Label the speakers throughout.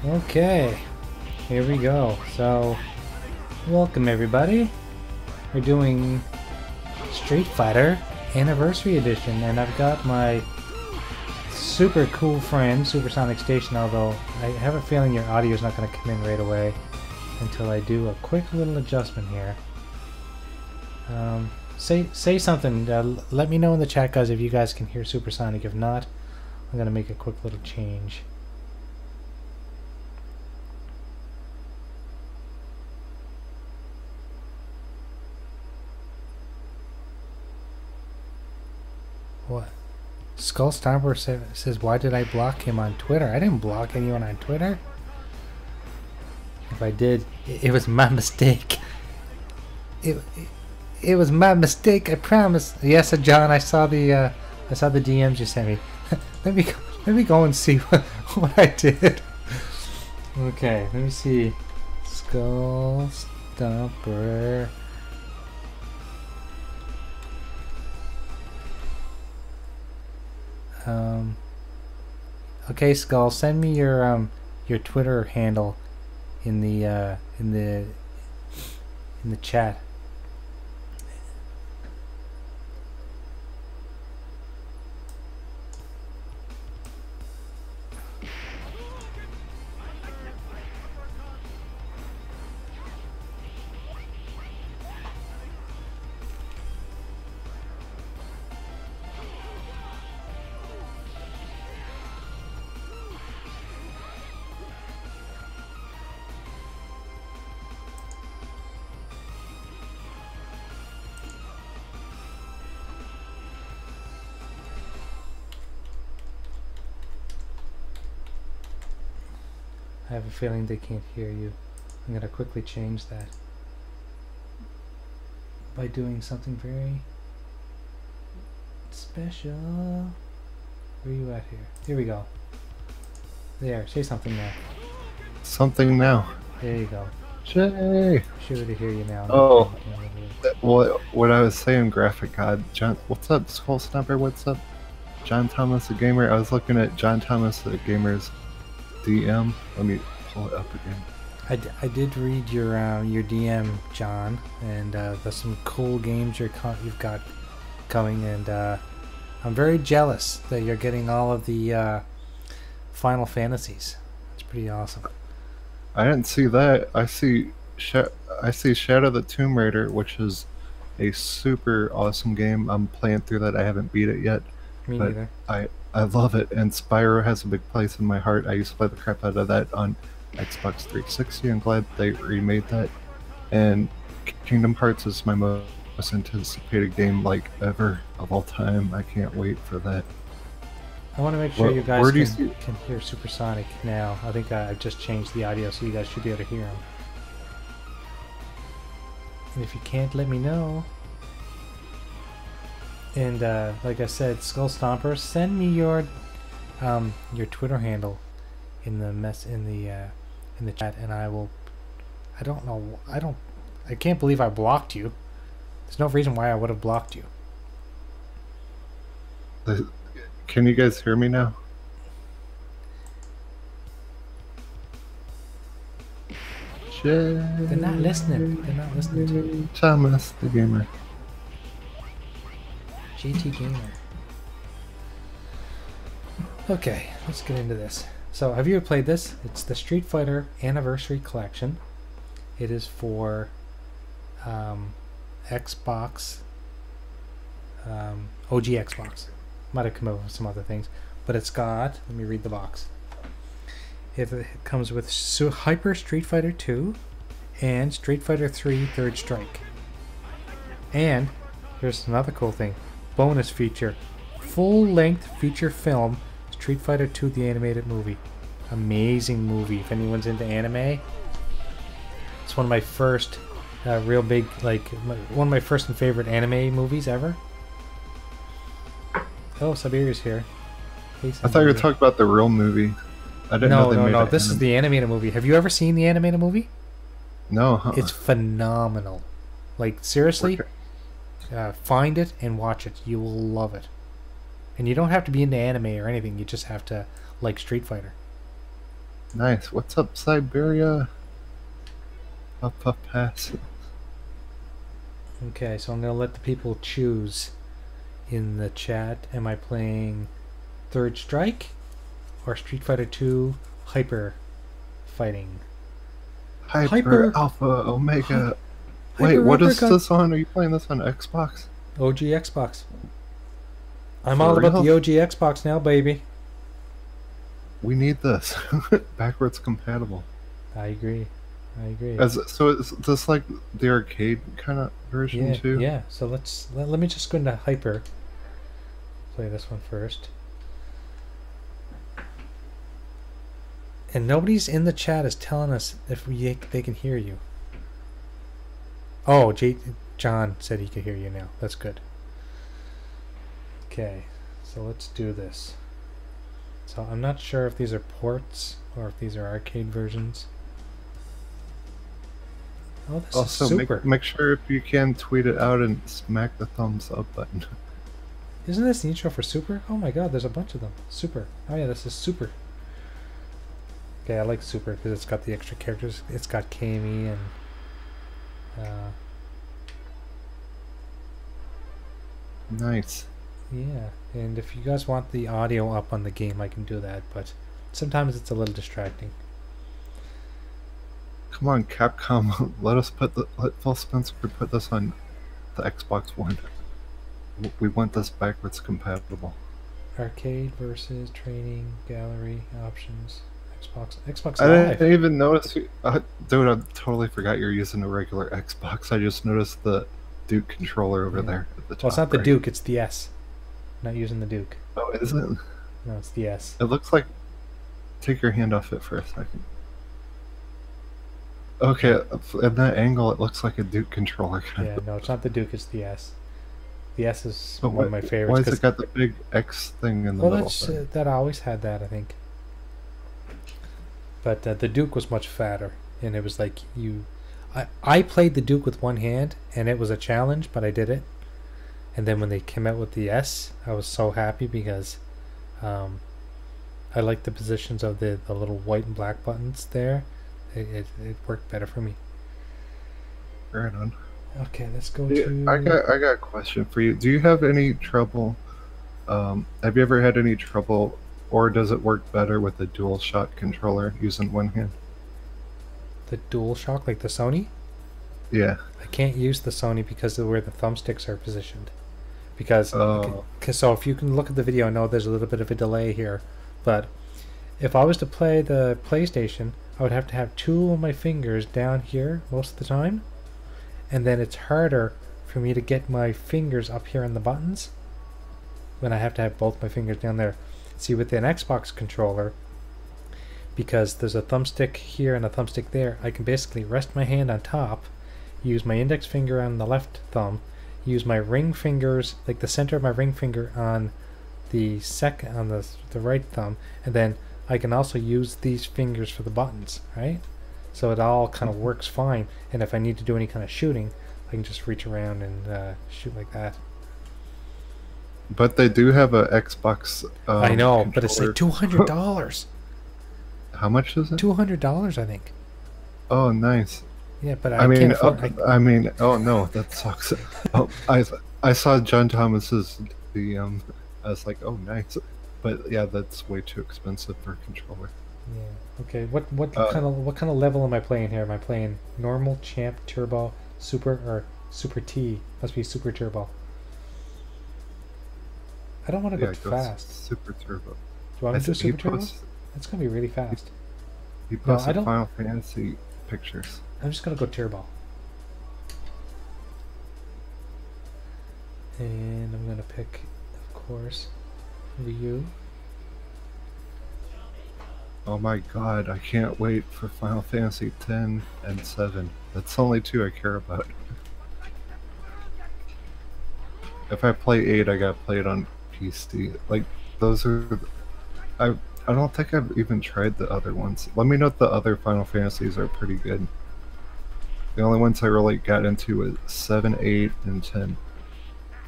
Speaker 1: Okay, here we go. So, welcome everybody. We're doing Street Fighter Anniversary Edition, and I've got my super cool friend, SuperSonicSTATION, although I have a feeling your audio is not going to come in right away until I do a quick little adjustment here. Say something. Let me know in the chat, guys, if you guys can hear Supersonic. If not, I'm going to make a quick little change. What? Skull Stomper says, why did I block him on Twitter? I didn't block anyone on Twitter. If I did, it was my mistake. It was my mistake, I promise. Yes, John, I saw the DMs you sent me. let me go and see what I did. Okay, let me see. Skull Stomper. Okay, Skull, send me your Twitter handle in the chat. I have a feeling they can't hear you. I'm going to quickly change that by doing something very special. Where are you at here? Here we go. There, say something now.
Speaker 2: Something now.
Speaker 1: There you go.
Speaker 2: Shay!
Speaker 1: Should be able to hear you now.
Speaker 2: Oh, what I was saying, Graphic God. John, what's up, Skull Stomper? What's up? John Thomas, the gamer. I was looking at John Thomas, the gamer's DM. Let me pull it up again.
Speaker 1: I did read your DM, John, and there's some cool games you've got coming, and I'm very jealous that you're getting all of the Final Fantasies. It's pretty awesome.
Speaker 2: I didn't see that. I see Shadow the Tomb Raider, which is a super awesome game. I'm playing through that. I haven't beat it yet.
Speaker 1: Me neither.
Speaker 2: I love it, and Spyro has a big place in my heart. I used to play the crap out of that on Xbox 360. I'm glad they remade that. And Kingdom Hearts is my most anticipated game like ever of all time. I can't wait for that.
Speaker 1: I want to make sure you guys can hear Supersonic now. I think I've just changed the audio so you guys should be able to hear him. And if you can't, let me know. And like I said, Skull Stomper, send me your Twitter handle in the chat, and I will. I can't believe I blocked you. There's no reason why I would have blocked you.
Speaker 2: Can you guys hear me now?
Speaker 1: They're not listening. They're not listening to you.
Speaker 2: Thomas, the gamer.
Speaker 1: JT Gamer. Okay, let's get into this. So, have you ever played this? It's the Street Fighter Anniversary Collection. It is for Xbox, OG Xbox. Might have come up with some other things, but it's got. Let me read the box. It comes with Hyper Street Fighter 2 and Street Fighter 3 Third Strike. And here's another cool thing. Bonus feature, full-length feature film, Street Fighter 2 the animated movie. Amazing movie. If anyone's into anime, it's one of my first real big, one of my first and favorite anime movies ever. Oh, Sabiri's here. Hey,
Speaker 2: I thought you were talking about the real movie. I didn't know they made
Speaker 1: No. This is the animated movie. Have you ever seen the animated movie?
Speaker 2: No.
Speaker 1: It's phenomenal. Like, seriously. Find it and watch it. You will love it. And you don't have to be into anime or anything. You just have to like Street Fighter.
Speaker 2: Nice. What's up, Siberia? Up pass.
Speaker 1: Okay, so I'm gonna let the people choose in the chat. Am I playing Third Strike or Street Fighter 2 Hyper Fighting?
Speaker 2: Hyper Alpha Omega. Wait,
Speaker 1: Hyper
Speaker 2: what is
Speaker 1: Uppercut.
Speaker 2: this on? Are you playing this on Xbox?
Speaker 1: OG Xbox. I'm
Speaker 2: For
Speaker 1: all about
Speaker 2: real?
Speaker 1: the OG Xbox now, baby.
Speaker 2: We need this. Backwards compatible.
Speaker 1: I agree. I agree.
Speaker 2: So is this like the arcade kind of version
Speaker 1: Yeah,
Speaker 2: too?
Speaker 1: yeah. So let me just go into Hyper. Play this one first. And nobody's in the chat is telling us if they can hear you. Oh, John said he could hear you now. That's good. Okay, so let's do this. So I'm not sure if these are ports or if these are arcade versions. Oh, this
Speaker 2: Also,
Speaker 1: is super.
Speaker 2: make sure if you can tweet it out and smack the thumbs up button.
Speaker 1: Isn't this the intro for Super? Oh my god, there's a bunch of them. Super. Oh yeah, this is Super. Okay, I like Super because it's got the extra characters. It's got Kami and
Speaker 2: Nice.
Speaker 1: yeah. And if you guys want the audio up on the game, I can do that, but sometimes it's a little distracting.
Speaker 2: Come on, Capcom, let Phil Spencer put this on the Xbox One. We want this backwards compatible.
Speaker 1: Arcade versus training gallery options. Xbox
Speaker 2: I
Speaker 1: Live.
Speaker 2: didn't even notice. Dude, I totally forgot you're using a regular Xbox. I just noticed the Duke controller over there at the top.
Speaker 1: Well, it's not the
Speaker 2: right.
Speaker 1: Duke, it's the S. I'm not using the Duke.
Speaker 2: Oh, is it?
Speaker 1: No, it's the S.
Speaker 2: It looks like. Take your hand off it for a second. Okay, at that angle, it looks like a Duke controller.
Speaker 1: Yeah, no, it's not the Duke, it's the S. The S is
Speaker 2: But
Speaker 1: one of my favorites.
Speaker 2: Why has it got the big X thing in the middle?
Speaker 1: That's, that always had that, I think. But the Duke was much fatter, and it was like I played the Duke with one hand, and it was a challenge, but I did it. And then when they came out with the S, I was so happy because I liked the positions of the little white and black buttons there. It worked better for me.
Speaker 2: Right on.
Speaker 1: Okay, let's go
Speaker 2: Yeah,
Speaker 1: to...
Speaker 2: I got a question for you. Do you have any trouble? Have you ever had any trouble, or does it work better with a DualShock controller using one hand?
Speaker 1: The DualShock, like the Sony?
Speaker 2: Yeah.
Speaker 1: I can't use the Sony because of where the thumbsticks are positioned. Because
Speaker 2: Oh.
Speaker 1: so if you can look at the video, I know there's a little bit of a delay here, but if I was to play the PlayStation, I would have to have two of my fingers down here most of the time, and then it's harder for me to get my fingers up here on the buttons when I have to have both my fingers down there. See, with an Xbox controller, because there's a thumbstick here and a thumbstick there, I can basically rest my hand on top, use my index finger on the left thumb, use my ring fingers, like the center of my ring finger on the right thumb, and then I can also use these fingers for the buttons, right? So it all kind of works fine, and if I need to do any kind of shooting, I can just reach around and shoot like that.
Speaker 2: But they do have a Xbox.
Speaker 1: I know,
Speaker 2: controller.
Speaker 1: but it's like $200.
Speaker 2: How much is it?
Speaker 1: $200, I think.
Speaker 2: Oh, nice.
Speaker 1: Yeah, but
Speaker 2: I mean,
Speaker 1: can't afford.
Speaker 2: oh no, that sucks. Oh, I saw John Thomas's I was like, oh nice, but yeah, that's way too expensive for a controller.
Speaker 1: Yeah. Okay. What kind of level am I playing here? Am I playing normal, champ, turbo, super, or super T? Must be super turbo. I don't want to go too fast.
Speaker 2: Super turbo.
Speaker 1: Do you want me to do super turbo? It's gonna be really fast.
Speaker 2: He posted
Speaker 1: No,
Speaker 2: Final Fantasy pictures.
Speaker 1: I'm just gonna go turbo. And I'm gonna pick, of course, Ryu.
Speaker 2: Oh my god, I can't wait for Final Fantasy 10 and 7. That's the only two I care about. If I play 8, I gotta play it on PC. Like, those are... I don't think I've even tried the other ones. Let me know if the other Final Fantasies are pretty good. The only ones I really got into was 7, 8, and 10.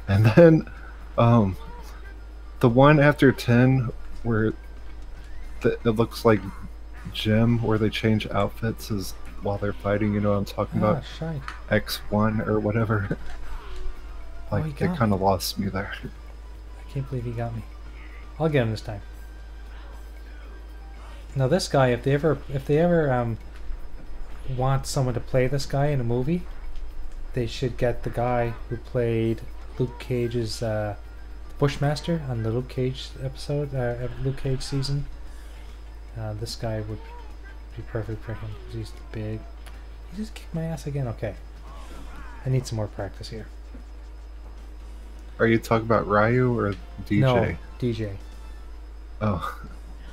Speaker 2: And then, the one after 10, where it looks like gym where they change outfits is while they're fighting. You know what I'm talking
Speaker 1: Ah,
Speaker 2: about?
Speaker 1: shite.
Speaker 2: X1 or whatever.
Speaker 1: Oh, he
Speaker 2: Like,
Speaker 1: got
Speaker 2: it kind
Speaker 1: me.
Speaker 2: of lost me there.
Speaker 1: I can't believe he got me. I'll get him this time. Now this guy, if they ever want someone to play this guy in a movie, they should get the guy who played Luke Cage's Bushmaster on the Luke Cage episode, Luke Cage season. This guy would be perfect for him because he's big. He just kicked my ass again. Okay, I need some more practice here.
Speaker 2: Are you talking about Ryu or DJ?
Speaker 1: No, DJ.
Speaker 2: Oh.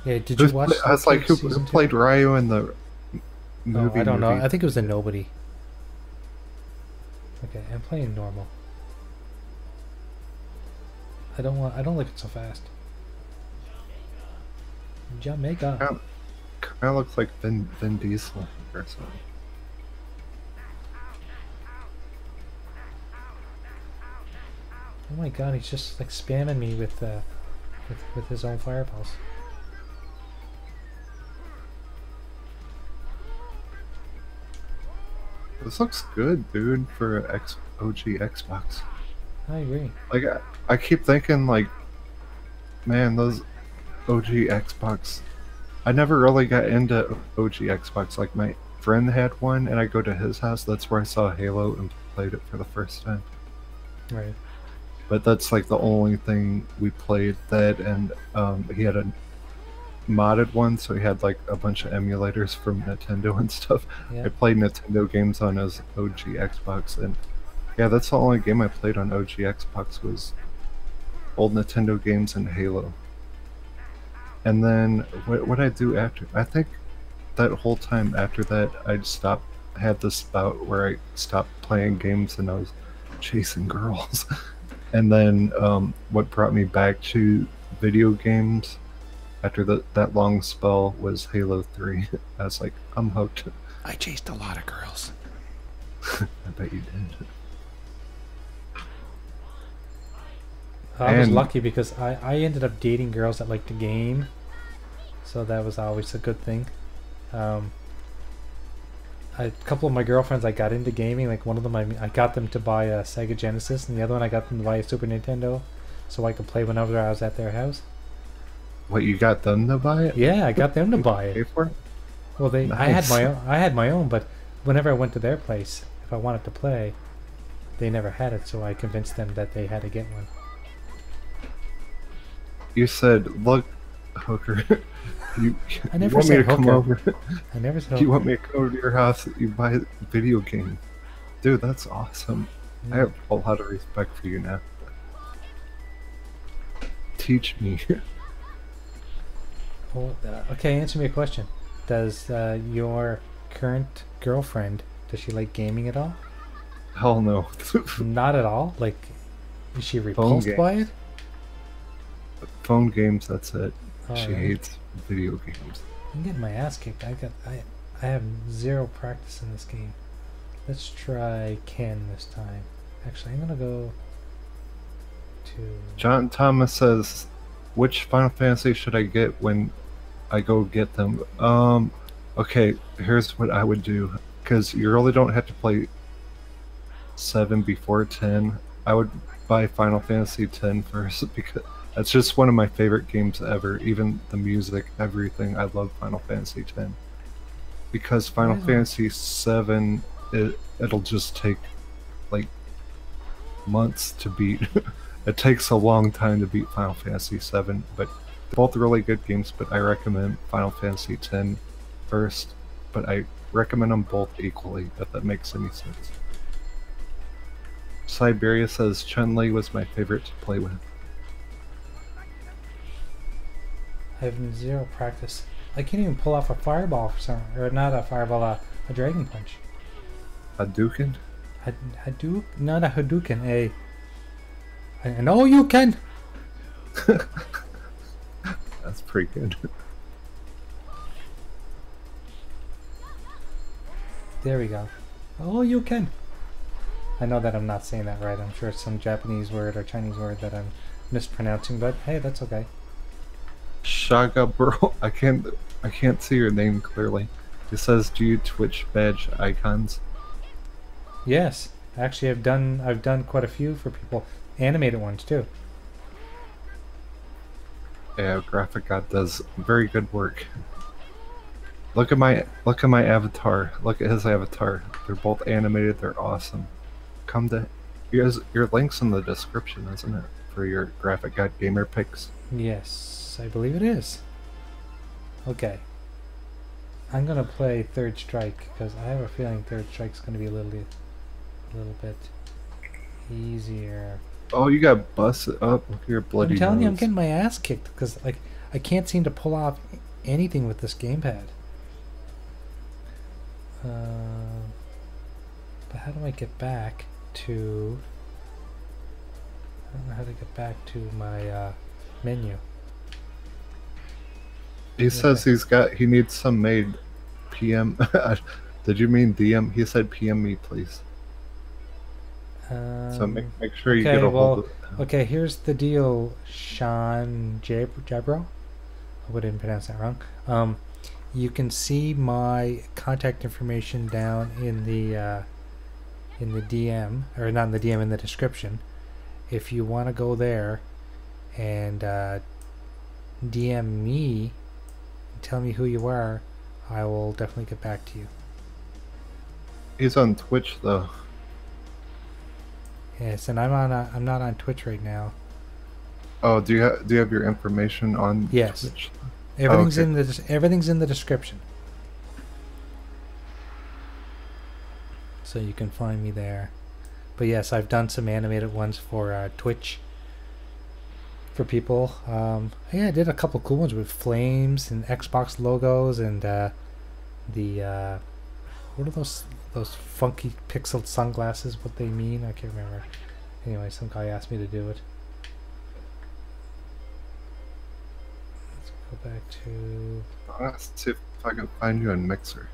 Speaker 1: Yeah, did you watch?
Speaker 2: I was like, who played Ryu in the movie?
Speaker 1: I don't know. I think it was a nobody. Okay, I'm playing normal. I don't like it so fast. Jamaica.
Speaker 2: Kind of looks like Vin Diesel or something.
Speaker 1: Oh my god, he's just like spamming me with his own fireballs.
Speaker 2: This looks good, dude, for an OG Xbox.
Speaker 1: I agree.
Speaker 2: Like, I keep thinking, like, man, those OG Xbox. I never really got into OG Xbox. Like, my friend had one, and I go to his house. That's where I saw Halo and played it for the first time.
Speaker 1: Right.
Speaker 2: But that's like the only thing we played. That, and he had a modded one, so he had like a bunch of emulators from Nintendo and stuff.
Speaker 1: Yeah.
Speaker 2: I played Nintendo games on his OG Xbox, and yeah, that's the only game I played on OG Xbox was old Nintendo games and Halo. And then what I do after, I think that whole time after that, I stopped, had this bout where I stopped playing games and I was chasing girls. And then what brought me back to video games after that long spell was Halo 3. I was like, I'm hooked.
Speaker 1: I chased a lot of girls.
Speaker 2: I bet you did.
Speaker 1: I was lucky because I ended up dating girls that liked to game, so that was always a good thing. A couple of my girlfriends I got into gaming, like one of them I got them to buy a Sega Genesis, and the other one I got them to buy a Super Nintendo so I could play whenever I was at their house.
Speaker 2: What, you got them to buy it?
Speaker 1: Yeah, I got them to buy
Speaker 2: Pay
Speaker 1: it.
Speaker 2: for it?
Speaker 1: Well,
Speaker 2: Nice.
Speaker 1: I had my own, but whenever I went to their place, if I wanted to play, they never had it, so I convinced them that they had to get one.
Speaker 2: You said, look, hooker, you
Speaker 1: I never
Speaker 2: want me
Speaker 1: said
Speaker 2: to come
Speaker 1: hooker.
Speaker 2: over?
Speaker 1: I never said
Speaker 2: You want me to come over to your house? You buy a video game. Dude, that's awesome. I have a lot of respect for you now. Teach me.
Speaker 1: Well, okay, answer me a question. Does your current girlfriend, does she like gaming at all?
Speaker 2: Hell no.
Speaker 1: Not at all? Like, is she repulsed
Speaker 2: game.
Speaker 1: by it?
Speaker 2: Phone games, that's it. She
Speaker 1: Alright.
Speaker 2: hates video games.
Speaker 1: I'm getting my ass kicked. I have zero practice in this game. Let's try Ken this time. Actually, I'm gonna go to...
Speaker 2: John Thomas says, which Final Fantasy should I get when I go get them? Okay, here's what I would do. Because you really don't have to play 7 before 10. I would buy Final Fantasy 10 first, because that's just one of my favorite games ever. Even the music, everything. I love Final Fantasy 10. Because Final Fantasy 7, it'll just take like months to beat. It takes a long time to beat Final Fantasy 7, but they're both really good games. But I recommend Final Fantasy 10 first, but I recommend them both equally, if that makes any sense. Siberia says Chun-Li was my favorite to play with.
Speaker 1: I have zero practice. I can't even pull off a fireball for some... Or not a fireball, a dragon punch.
Speaker 2: Hadouken?
Speaker 1: Hadouken? Not a Hadouken, I know you can!
Speaker 2: That's pretty good.
Speaker 1: There we go. Oh, you can! I know that I'm not saying that right. I'm sure it's some Japanese word or Chinese word that I'm mispronouncing, but hey, that's okay.
Speaker 2: Shaga bro, I can't see your name clearly. It says, "Do you Twitch badge icons?"
Speaker 1: Yes, actually, I've done quite a few for people, animated ones too.
Speaker 2: Yeah, Graphic God does very good work. Look at my avatar. Look at his avatar. They're both animated. They're awesome. Come to your links in the description, isn't it, for your Graphic God gamer pics?
Speaker 1: Yes, I believe it is. Okay. I'm gonna play Third Strike because I have a feeling Third Strike's gonna be a little bit easier.
Speaker 2: Oh, you got busted up. Look at your bloody
Speaker 1: I'm telling you, I'm
Speaker 2: nose.
Speaker 1: getting my ass kicked because like I can't seem to pull off anything with this gamepad. But how do I get back to? I don't know how to get back to my menu.
Speaker 2: He says he needs some made. PM. Did you mean DM? He said PM me, please. So make sure you get a hold of it.
Speaker 1: Okay, here's the deal, Sean Jabro. I hope I didn't pronounce that wrong. You can see my contact information down in the DM, or not in the DM, in the description. If you want to go there and DM me, and tell me who you are, I will definitely get back to you.
Speaker 2: He's on Twitch though.
Speaker 1: Yes, and I'm not on Twitch right now.
Speaker 2: Oh, do you have your information on
Speaker 1: yes.
Speaker 2: Twitch?
Speaker 1: Everything's
Speaker 2: okay.
Speaker 1: Everything's in the description. So you can find me there. But yes, I've done some animated ones for Twitch for people. Yeah, I did a couple cool ones with flames and Xbox logos and what are those funky pixel sunglasses? What they mean? I can't remember. Anyway, some guy asked me to do it. Let's go back to.
Speaker 2: Let's see if I can find you on Mixer.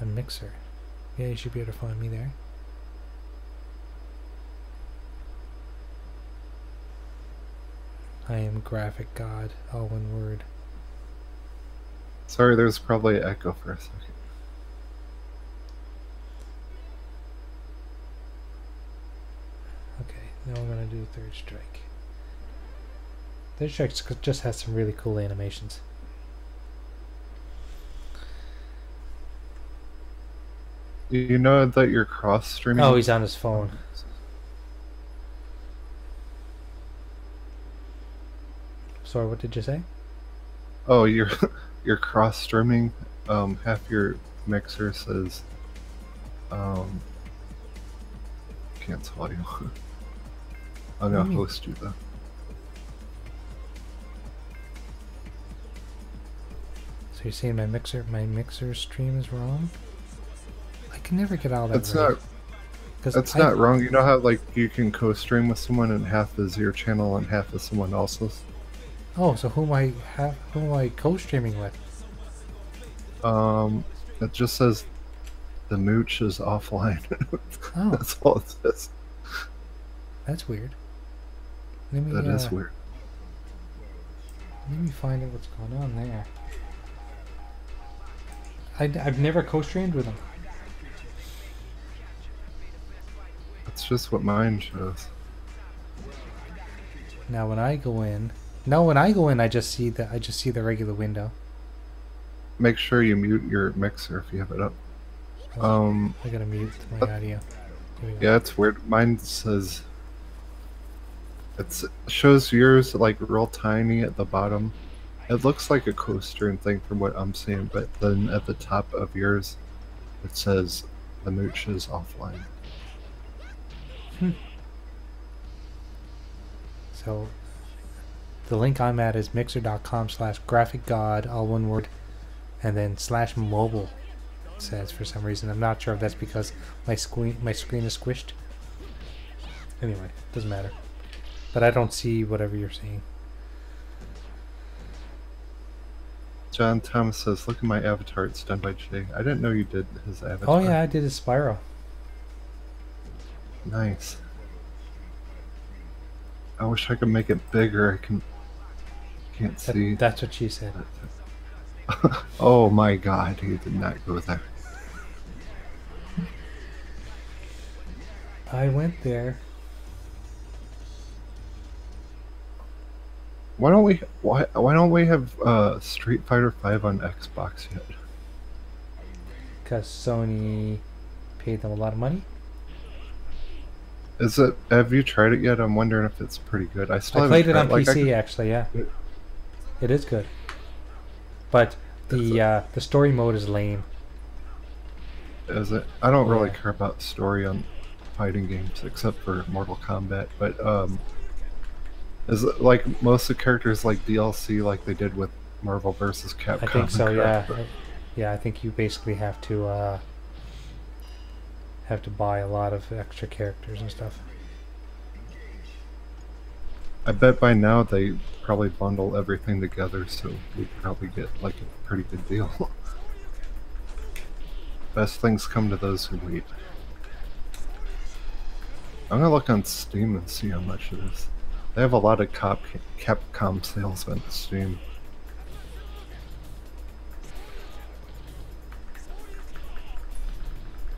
Speaker 1: On Mixer. Yeah, you should be able to find me there. I am Graphic God, all one word.
Speaker 2: Sorry, there's probably an echo for a second.
Speaker 1: Okay, now I'm gonna do Third Strike. Third Strike just has some really cool animations.
Speaker 2: You know that you're cross streaming?
Speaker 1: Oh, he's on his phone. Sorry, what did you say?
Speaker 2: Oh, you're cross streaming. Half your Mixer says can't tell you. I'm gonna host you though.
Speaker 1: So you're saying my mixer stream is wrong? I can never get all that
Speaker 2: That's
Speaker 1: right.
Speaker 2: That's not wrong. You know how like you can co-stream with someone and half is your channel and half is someone else's?
Speaker 1: Oh, so who am I co-streaming with?
Speaker 2: It just says the mooch is offline.
Speaker 1: Oh.
Speaker 2: That's all it says.
Speaker 1: That's weird.
Speaker 2: That is weird.
Speaker 1: Let me find out what's going on there. I've never co-streamed with him.
Speaker 2: That's just what mine shows.
Speaker 1: Now when I go in, I just see the regular window.
Speaker 2: Make sure you mute your Mixer if you have it up.
Speaker 1: I gotta mute my audio.
Speaker 2: Yeah, it's weird. Mine says it shows yours like real tiny at the bottom. It looks like a co-stream thing from what I'm seeing, but then at the top of yours, it says the mooch is offline.
Speaker 1: So the link I'm at is mixer.com/graphicgod, all one word, and then /mobile. It says for some reason. I'm not sure if that's because my screen is squished. Anyway, doesn't matter. But I don't see whatever you're seeing.
Speaker 2: John Thomas says, "Look at my avatar. It's done by Jay." I didn't know you did his avatar.
Speaker 1: Oh yeah, I did his Spyro.
Speaker 2: Nice. I wish I could make it bigger. Can't see.
Speaker 1: That's what she said.
Speaker 2: Oh my god, he did not go there.
Speaker 1: I went there.
Speaker 2: Why don't we have Street Fighter 5 on Xbox yet?
Speaker 1: Because Sony paid them a lot of money.
Speaker 2: Is it? Have you tried it yet? I'm wondering if it's pretty good. I
Speaker 1: played it on PC actually. Yeah, it is good. But the story mode is lame.
Speaker 2: Is it? I don't really care about story on fighting games except for Mortal Kombat. But is it like most of the characters like DLC like they did with Marvel vs. Capcom?
Speaker 1: I think so. Yeah. Yeah, I think you basically have to buy a lot of extra characters and stuff.
Speaker 2: I bet by now they probably bundle everything together, so we could probably get like a pretty good deal. Best things come to those who wait. I'm gonna look on Steam and see how much it is. They have a lot of Capcom sales on Steam.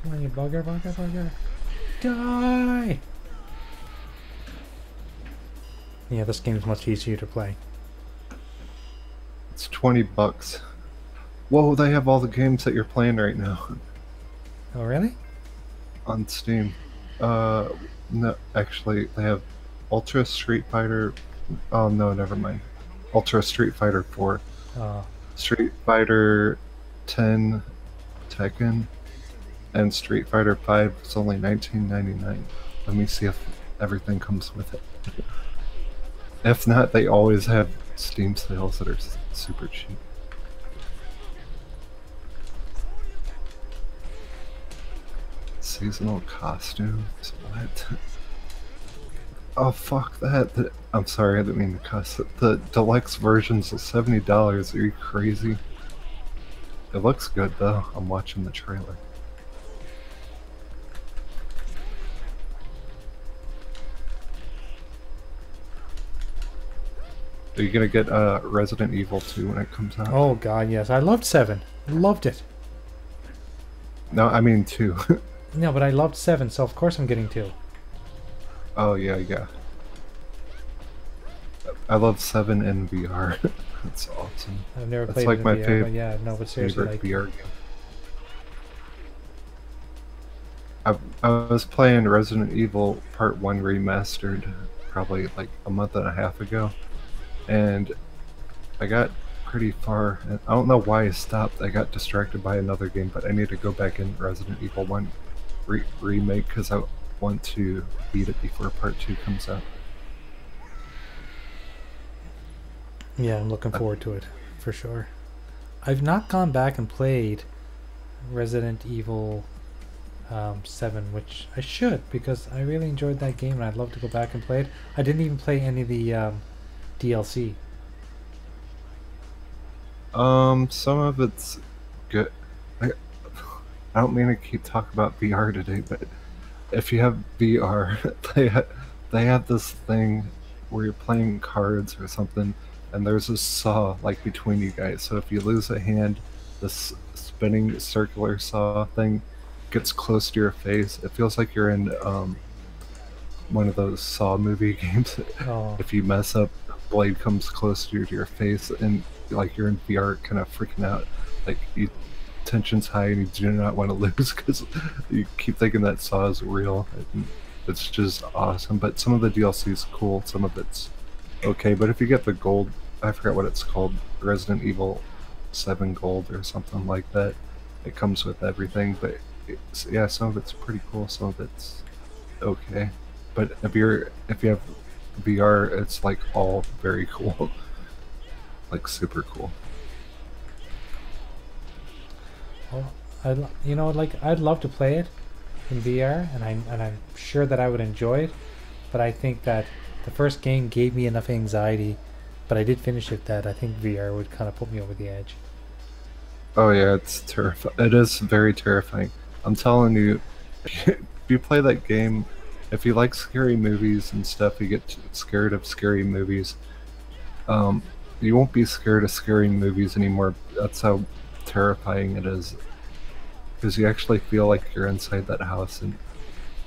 Speaker 1: Come on, you bugger, bugger, bugger. Die! Yeah, this game's much easier to play.
Speaker 2: It's $20. Whoa, they have all the games that you're playing right now.
Speaker 1: Oh, really?
Speaker 2: On Steam. No, actually, they have Ultra Street Fighter. Oh, no, never mind. Ultra Street Fighter 4. Street Fighter 10 Tekken. And Street Fighter 5 is only $19.99. Let me see if everything comes with it. If not, they always have Steam sales that are super cheap. Seasonal costumes? What? Oh, fuck that. I'm sorry, I didn't mean to cuss. The deluxe version's $70. Are you crazy? It looks good, though. I'm watching the trailer. Are you gonna get Resident Evil 2 when it comes out?
Speaker 1: Oh god, yes. I loved 7. Loved it.
Speaker 2: No, I mean 2.
Speaker 1: No, but I loved 7, so of course I'm getting 2.
Speaker 2: Oh yeah. I love 7 in VR. That's awesome.
Speaker 1: I've never
Speaker 2: That's
Speaker 1: played
Speaker 2: like
Speaker 1: it in
Speaker 2: my
Speaker 1: VR, but yeah, no, but seriously,
Speaker 2: favorite
Speaker 1: like,
Speaker 2: VR game. I was playing Resident Evil Part 1 Remastered probably like a month and a half ago. And I got pretty far, and I don't know why I stopped. I got distracted by another game, but I need to go back in Resident Evil 1 remake because I want to beat it before Part 2 comes out.
Speaker 1: yeah, I'm looking forward to it, for sure. I've not gone back and played Resident Evil 7, which I should, because I really enjoyed that game and I'd love to go back and play it. I didn't even play any of the DLC.
Speaker 2: Some of it's good. I don't mean to keep talking about VR today, but if you have VR, they have this thing where you're playing cards or something, and there's a saw like between you guys. So if you lose a hand, this spinning circular saw thing gets close to your face. It feels like you're in one of those Saw movie games.
Speaker 1: Oh.
Speaker 2: If you mess up, the blade comes close to your face, and like you're in VR, kind of freaking out. Like tension's high, and you do not want to lose because you keep thinking that Saw is real. It's just awesome. But some of the DLC is cool, some of it's okay. But if you get the gold, I forgot what it's called, Resident Evil 7 Gold or something like that, it comes with everything. But yeah, some of it's pretty cool, some of it's okay. But if you have VR, it's like all very cool, like super cool.
Speaker 1: Well, I'd love to play it in VR, and I'm sure that I would enjoy it. But I think that the first game gave me enough anxiety, but I did finish it, that I think VR would kind of put me over the edge.
Speaker 2: Oh yeah, it's terrifying. It is very terrifying. I'm telling you, if you play that game if you like scary movies and stuff, you get scared of scary movies. You won't be scared of scary movies anymore. That's how terrifying it is. Because you actually feel like you're inside that house and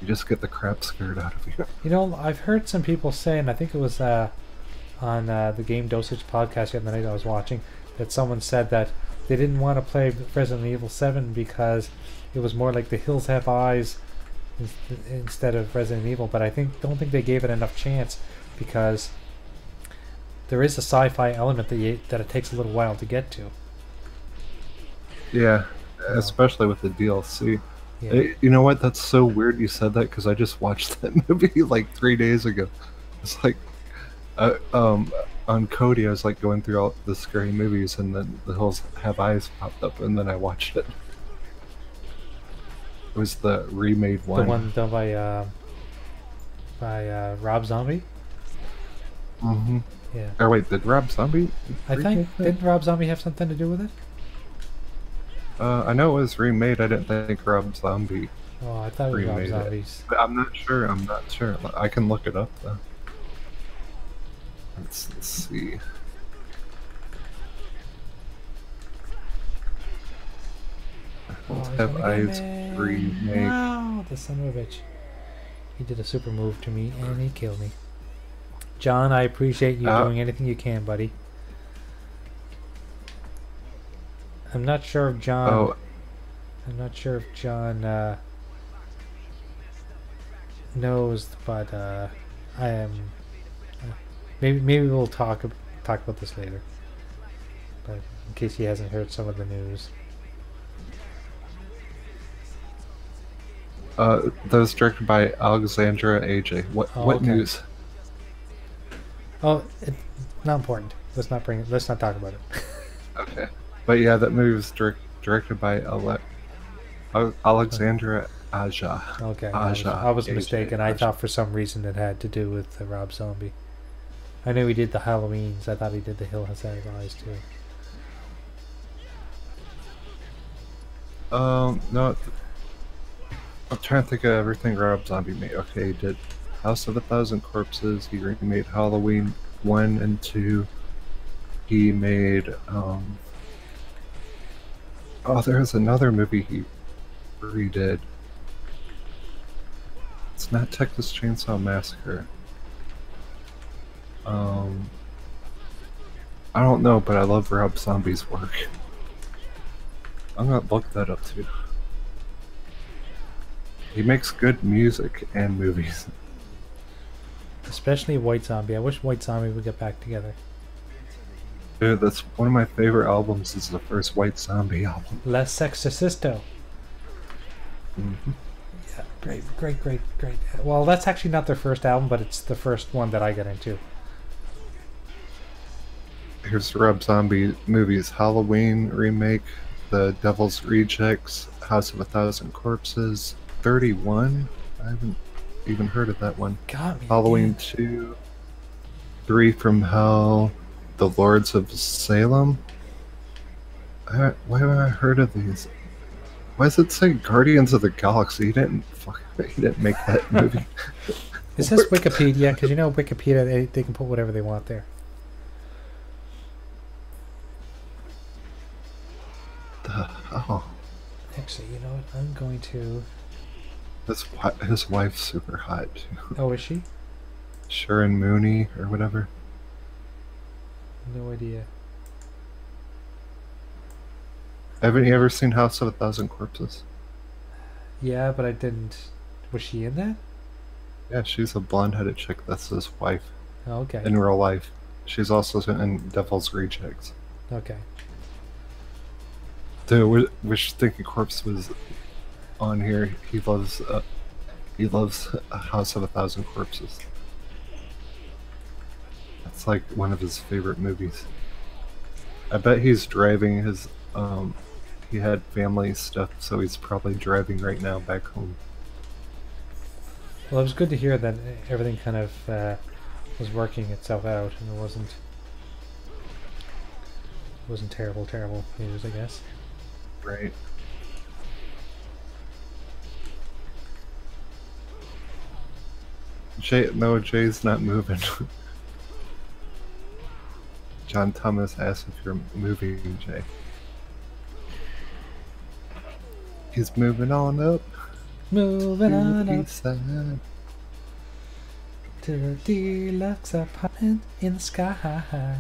Speaker 2: you just get the crap scared out of you.
Speaker 1: You know, I've heard some people say, and I think it was on the Game Dosage podcast the other night I was watching, that someone said that they didn't want to play Resident Evil 7 because it was more like The Hills Have Eyes instead of Resident Evil. But I don't think they gave it enough chance because there is a sci-fi element that it takes a little while to get to.
Speaker 2: Yeah, especially with the DLC.
Speaker 1: Yeah.
Speaker 2: You know what? That's so weird you said that because I just watched that movie like 3 days ago. It's like, on Cody, I was like going through all the scary movies, and then The Hills Have Eyes popped up, and then I watched it. It was the remade one.
Speaker 1: The one done by Rob Zombie.
Speaker 2: Mm-hmm.
Speaker 1: Yeah.
Speaker 2: Or wait, did Rob Zombie?
Speaker 1: I think didn't Rob Zombie have something to do with it?
Speaker 2: I know it was remade. I didn't think Rob Zombie.
Speaker 1: Oh, I thought it was Rob Zombie's.
Speaker 2: But I'm not sure. I'm not sure. I can look it up though. Let's see. Let's have Eyes remake.
Speaker 1: Wow, the son of a bitch. He did a super move to me and he killed me. John, I appreciate you doing anything you can, buddy. I'm not sure if John.
Speaker 2: Oh.
Speaker 1: I'm not sure if John knows, but I am. Maybe we'll talk about this later. But in case he hasn't heard some of the news.
Speaker 2: That was directed by Alexandra AJ. What
Speaker 1: okay.
Speaker 2: news?
Speaker 1: Oh, not important. Let's not talk about it.
Speaker 2: Okay, but yeah, that movie was directed by Alexandra Aja.
Speaker 1: Okay,
Speaker 2: Aja
Speaker 1: I was
Speaker 2: AJ.
Speaker 1: mistaken. I thought for some reason it had to do with Rob Zombie. I knew he did the Halloweens. I thought he did the Hill Has Eyes too.
Speaker 2: No. I'm trying to think of everything Rob Zombie made. Okay, he did House of a Thousand Corpses. He remade Halloween 1 and 2. He made oh, there's another movie he redid. It's not Texas Chainsaw Massacre. I don't know, but I love Rob Zombie's work. I'm gonna look that up too. He makes good music and movies.
Speaker 1: Especially White Zombie. I wish White Zombie would get back together.
Speaker 2: Dude, that's one of my favorite albums. Is the first White Zombie album.
Speaker 1: Les Sexorcisto.
Speaker 2: Mm-hmm.
Speaker 1: Yeah, great. Well, that's actually not their first album, but it's the first one that I got into.
Speaker 2: Here's Rob Zombie movies: Halloween remake, The Devil's Rejects, House of a Thousand Corpses, 31. I haven't even heard of that one.
Speaker 1: Got me.
Speaker 2: Halloween 2, 3 from Hell, The Lords of Salem. Why haven't I heard of these? Why does it say Guardians of the Galaxy? He didn't make that movie.
Speaker 1: Is this Wikipedia? Because you know Wikipedia, they can put whatever they want there.
Speaker 2: Oh.
Speaker 1: Actually, you know what? I'm going to...
Speaker 2: His wife's super hot, too.
Speaker 1: Oh, is she?
Speaker 2: Sharon Mooney, or whatever.
Speaker 1: No idea.
Speaker 2: Haven't you ever seen House of a Thousand Corpses?
Speaker 1: Yeah, but I didn't... Was she in that?
Speaker 2: Yeah, she's a blonde-headed chick. That's his wife.
Speaker 1: Oh, okay.
Speaker 2: In real life. She's also in Devil's Rejects.
Speaker 1: Okay.
Speaker 2: Dude, wish Stinking Corpse was on here. He loves House of a Thousand Corpses. That's like one of his favorite movies. I bet he's driving his he had family stuff, so he's probably driving right now back home.
Speaker 1: Well, it was good to hear that everything kind of was working itself out, and it wasn't terrible news, I guess.
Speaker 2: Right. No, Jay's not moving. John Thomas asked if you're moving, Jay. He's moving on up.
Speaker 1: Moving on
Speaker 2: to the
Speaker 1: up
Speaker 2: east side.
Speaker 1: to the deluxe apartment in the sky.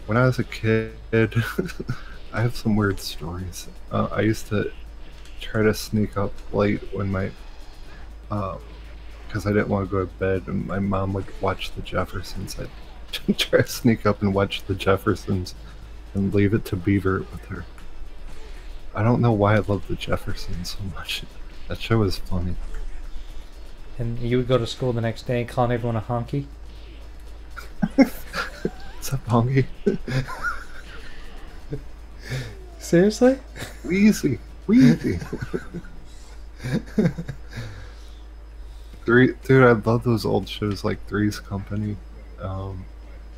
Speaker 2: When I was a kid, I have some weird stories. I used to try to sneak up late when my, because I didn't want to go to bed, and my mom would watch the Jeffersons. I'd try to sneak up and watch the Jeffersons and leave it to Beaver with her. I don't know why I love the Jeffersons so much. That show is funny.
Speaker 1: And you would go to school the next day calling everyone a honky?
Speaker 2: What's up, honky?
Speaker 1: Seriously?
Speaker 2: Wheezy. Wheezy. Dude, I love those old shows like Three's Company.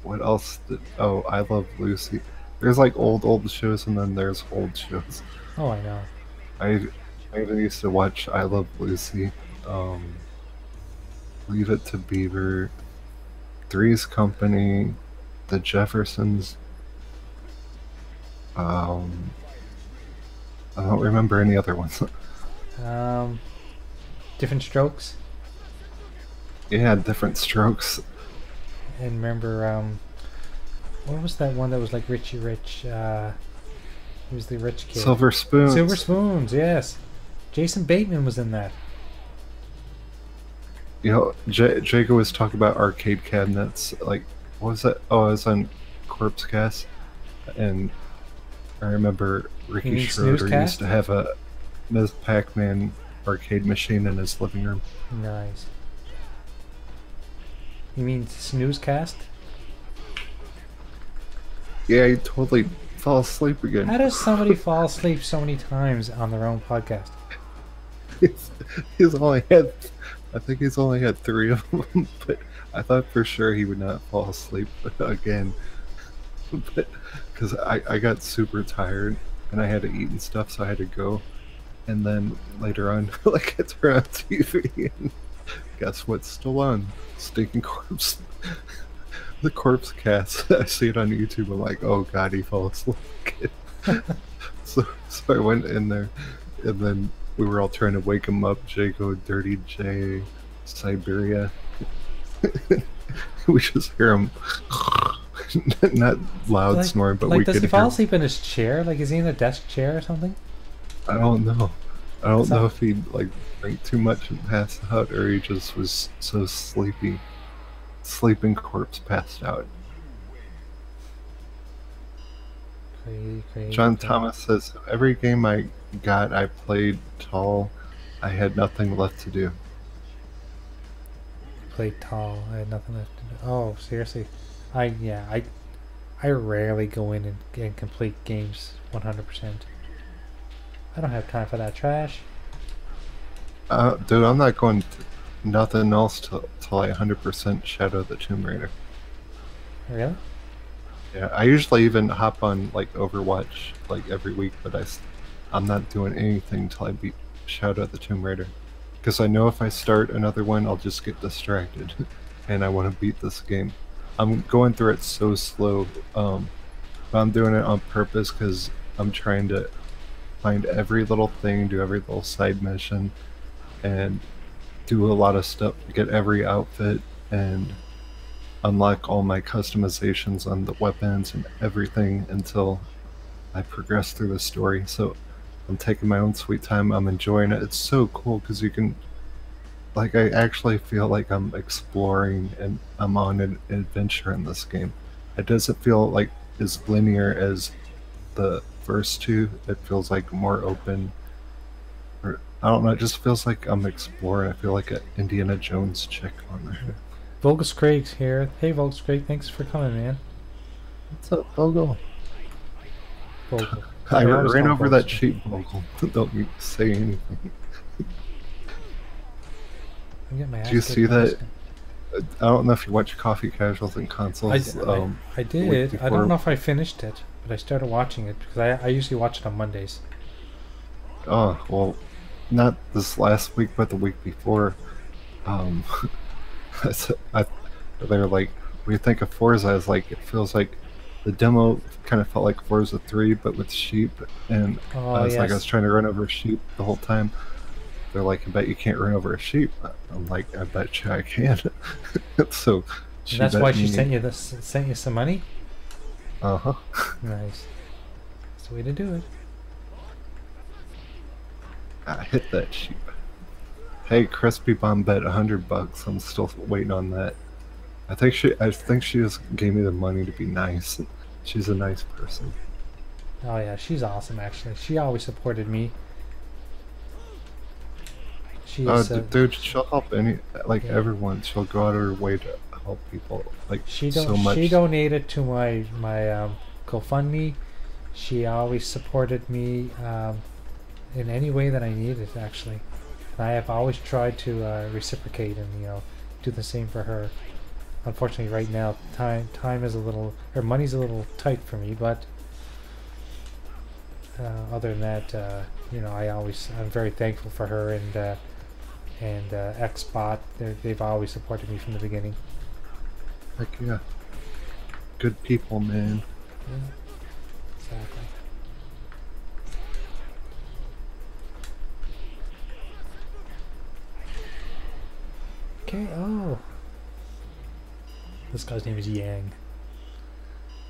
Speaker 2: What else? Oh, I Love Lucy. There's like old shows, and then there's old shows.
Speaker 1: Oh, I know.
Speaker 2: I even used to watch I Love Lucy, Leave It to Beaver, Three's Company, The Jeffersons. I don't remember any other ones.
Speaker 1: Different Strokes.
Speaker 2: Yeah, Different Strokes.
Speaker 1: And remember, what was that one that was like Richie Rich? He was the rich kid.
Speaker 2: Silver Spoons.
Speaker 1: Silver Spoons, yes. Jason Bateman was in that.
Speaker 2: You know, Jago was talking about arcade cabinets. Like, what was that? Oh, I was on Corpse Cast, and I remember Ricky Schroeder used to have a Ms. Pac-Man arcade machine in his living room.
Speaker 1: Nice. You mean Snoozecast?
Speaker 2: Yeah, he totally fell asleep again.
Speaker 1: How does somebody fall asleep so many times on their own podcast?
Speaker 2: He's only had, I think he's only had 3 of them, but I thought for sure he would not fall asleep again. But because I got super tired and I had to eat and stuff, so I had to go. And then later on, like, I turned on TV and guess what's still on? Stinking Corpse. The Corpse Cast. I see it on YouTube. I'm like, oh god, he fell asleep again. so I went in there, and then we were all trying to wake him up. Jago, Dirty J, Siberia. We just hear him. Not loud
Speaker 1: like,
Speaker 2: snoring, but
Speaker 1: like,
Speaker 2: we could hear.
Speaker 1: Does he fall asleep in his chair? Like, is he in a desk chair or something?
Speaker 2: I don't know. I don't know if he like drank too much and passed out, or he just was so sleepy. Sleeping Corpse passed out.
Speaker 1: Crazy.
Speaker 2: John Thomas says, every game I got, I played tall. I had nothing left to do.
Speaker 1: Played tall. I had nothing left to do. Oh, seriously. I rarely go in and complete games 100%. I don't have time for that trash.
Speaker 2: Dude, I'm not going to nothing else till I 100% Shadow the Tomb Raider.
Speaker 1: Really?
Speaker 2: Yeah, I usually even hop on like Overwatch like every week, but I'm not doing anything till I beat Shadow the Tomb Raider, because I know if I start another one, I'll just get distracted, and I want to beat this game. I'm going through it so slow, but I'm doing it on purpose because I'm trying to find every little thing, do every little side mission, and do a lot of stuff to get every outfit and unlock all my customizations on the weapons and everything until I progress through the story. So I'm taking my own sweet time. I'm enjoying it. It's so cool because you can, like, I actually feel like I'm exploring and I'm on an adventure in this game. It doesn't feel like as linear as the first two. It feels like more open. Or I don't know, it just feels like I'm exploring. I feel like an Indiana Jones chick on there.
Speaker 1: Vulgus Craig's here. Hey, Vulgus Craig, thanks for coming, man.
Speaker 2: What's up, Vogel?
Speaker 1: Vogel.
Speaker 2: I ran over that sheep, Vogel. Don't say anything. Do you see that? I don't know if you watch Coffee Casuals and Consoles.
Speaker 1: I did. I don't know if I finished it, but I started watching it because I usually watch it on Mondays.
Speaker 2: Oh, well, not this last week, but the week before. Um, I, they're like, we think of Forza as like, it feels like the demo kind of felt like Forza 3, but with sheep. And
Speaker 1: Oh
Speaker 2: I was like, I was
Speaker 1: yes.
Speaker 2: trying to run over a sheep the whole time. They're like, I bet you can't run over a sheep. I'm like, I bet you I can. So
Speaker 1: And
Speaker 2: she
Speaker 1: that's
Speaker 2: bet
Speaker 1: why she
Speaker 2: me.
Speaker 1: sent you this, sent you some money.
Speaker 2: Uh-huh.
Speaker 1: Nice. That's the way to do it.
Speaker 2: I hit that sheep. Hey, Crispy Bomb bet $100. I'm still waiting on that. I think she just gave me the money to be nice. She's a nice person.
Speaker 1: Oh yeah, she's awesome actually. She always supported me. She is.
Speaker 2: Dude, she'll help
Speaker 1: Yeah.
Speaker 2: everyone. She'll go out of her way to help people, like,
Speaker 1: She
Speaker 2: so much.
Speaker 1: She donated to my GoFundMe. She always supported me in any way that I needed actually. And I have always tried to reciprocate and do the same for her. Unfortunately, right now time is a little, or money's a little tight for me, but other than that, I'm very thankful for her and Xbot. They've always supported me from the beginning.
Speaker 2: Heck yeah. Good people, man.
Speaker 1: Yeah, exactly. Okay, oh. This guy's name is Yang.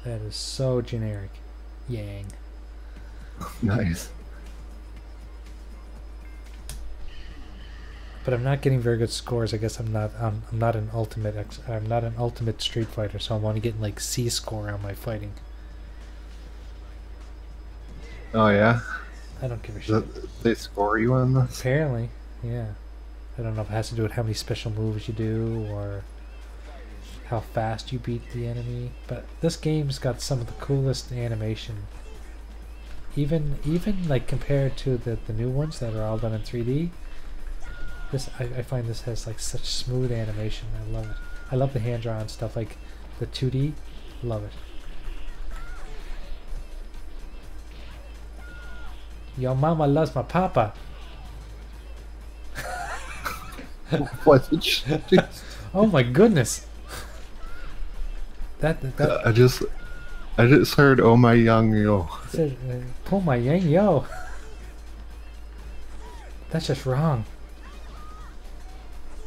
Speaker 1: That is so generic. Yang.
Speaker 2: Nice.
Speaker 1: But I'm not getting very good scores. I guess I'm not an ultimate Street Fighter, so I'm only getting like C score on my fighting.
Speaker 2: Oh, yeah?
Speaker 1: I don't give a shit.
Speaker 2: They score you on this?
Speaker 1: Apparently, yeah. I don't know if it has to do with how many special moves you do or how fast you beat the enemy, but this game's got some of the coolest animation. Even like compared to the new ones that are all done in 3D, I find this has like such smooth animation. I love it. I love the hand drawn stuff, like the 2D. Love it. Your mama loves my papa.
Speaker 2: What did she do?
Speaker 1: Oh my goodness. That
Speaker 2: I just heard, oh my young yo.
Speaker 1: said, pull my yang yo. That's just wrong.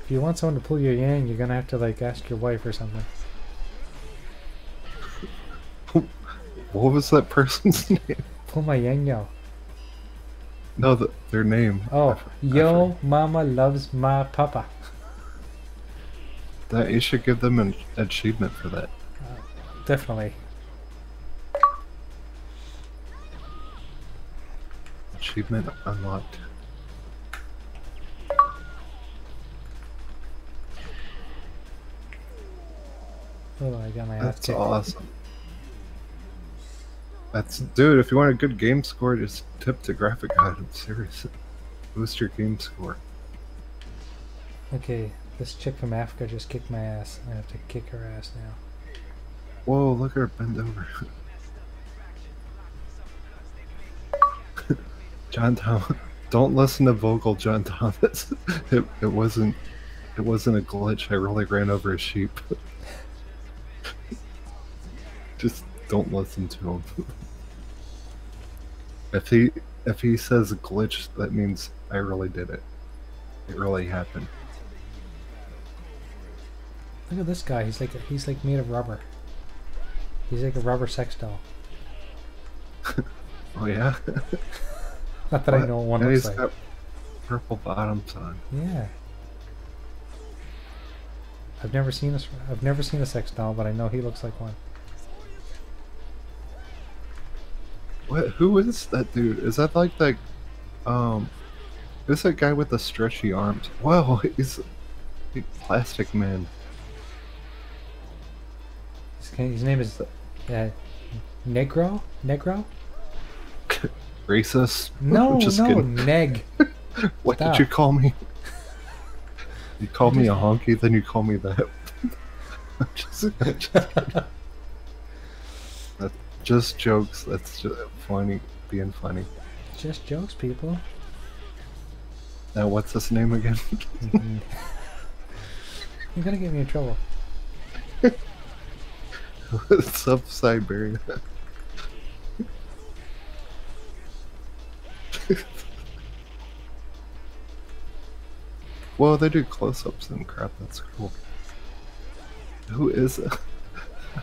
Speaker 1: If you want someone to pull your yang, you're gonna have to like ask your wife or something.
Speaker 2: What was that person's name?
Speaker 1: Pull my yang yo.
Speaker 2: No, their name.
Speaker 1: Oh, yo mama loves my papa.
Speaker 2: That you should give them an achievement for that.
Speaker 1: Definitely.
Speaker 2: Achievement unlocked.
Speaker 1: Oh, I got my ass
Speaker 2: That's
Speaker 1: kicked.
Speaker 2: awesome. Dude, if you want a good game score, just tip the graphic item. Seriously. Boost your game score.
Speaker 1: Okay, this chick from Africa just kicked my ass. I have to kick her ass now.
Speaker 2: Whoa, look at her bend over. John Thomas. Don't listen to Vogel, John Thomas. It wasn't a glitch. I really ran over a sheep. Just don't listen to him. If he says glitch, that means I really did it. It really happened.
Speaker 1: Look at this guy. He's like made of rubber. He's like a rubber sex doll.
Speaker 2: Oh yeah.
Speaker 1: Not that I know what one
Speaker 2: and
Speaker 1: looks
Speaker 2: he's
Speaker 1: like.
Speaker 2: got purple bottoms on.
Speaker 1: Yeah. I've never seen a sex doll, but I know he looks like one.
Speaker 2: What? Who is that dude? Is that like the who's that guy with the stretchy arms? Whoa, he's a plastic man.
Speaker 1: His name is Negro? Negro?
Speaker 2: Racist?
Speaker 1: No,
Speaker 2: Just
Speaker 1: no,
Speaker 2: kidding.
Speaker 1: Neg.
Speaker 2: What
Speaker 1: Stop.
Speaker 2: did you call me? You called me a honky, then you call me that. just kidding. That's just jokes. That's just funny, being funny.
Speaker 1: Just jokes, people.
Speaker 2: Now, what's his name again?
Speaker 1: You're gonna get me in trouble.
Speaker 2: What's up, Siberia? Well, they do close-ups and crap. That's cool. Who is it?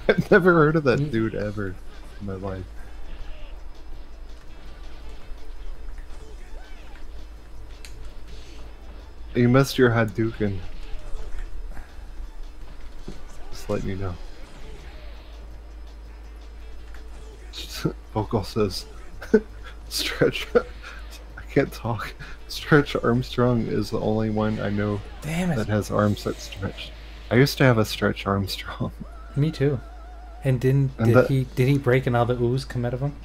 Speaker 2: I've never heard of that dude ever in my life. You missed your Hadouken. Just letting you know. Vocal says, Stretch. I can't talk. Stretch Armstrong is the only one I know that has arms that stretch. I used to have a Stretch Armstrong.
Speaker 1: Me too. And did he break and all the ooze come out of him?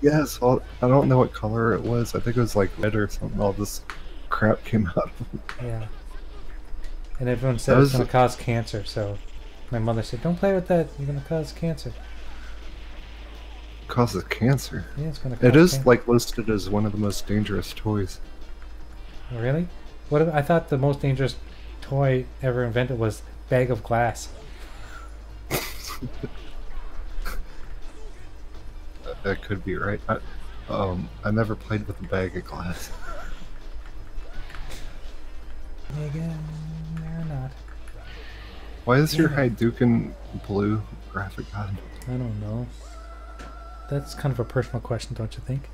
Speaker 2: Yes, I don't know what color it was. I think it was like red or something. All this crap came out of him.
Speaker 1: Yeah. And everyone said it's going to cause cancer, so my mother said, don't play with that, you're going to cause cancer.
Speaker 2: Causes cancer?
Speaker 1: Yeah, it's going to cause
Speaker 2: It is
Speaker 1: cancer.
Speaker 2: like listed as one of the most dangerous toys.
Speaker 1: Really? I thought the most dangerous toy ever invented was bag of glass.
Speaker 2: That could be right. I never played with a bag of glass.
Speaker 1: Again, or not.
Speaker 2: Why is your Hadouken blue, graphic god?
Speaker 1: I don't know. That's kind of a personal question, don't you think?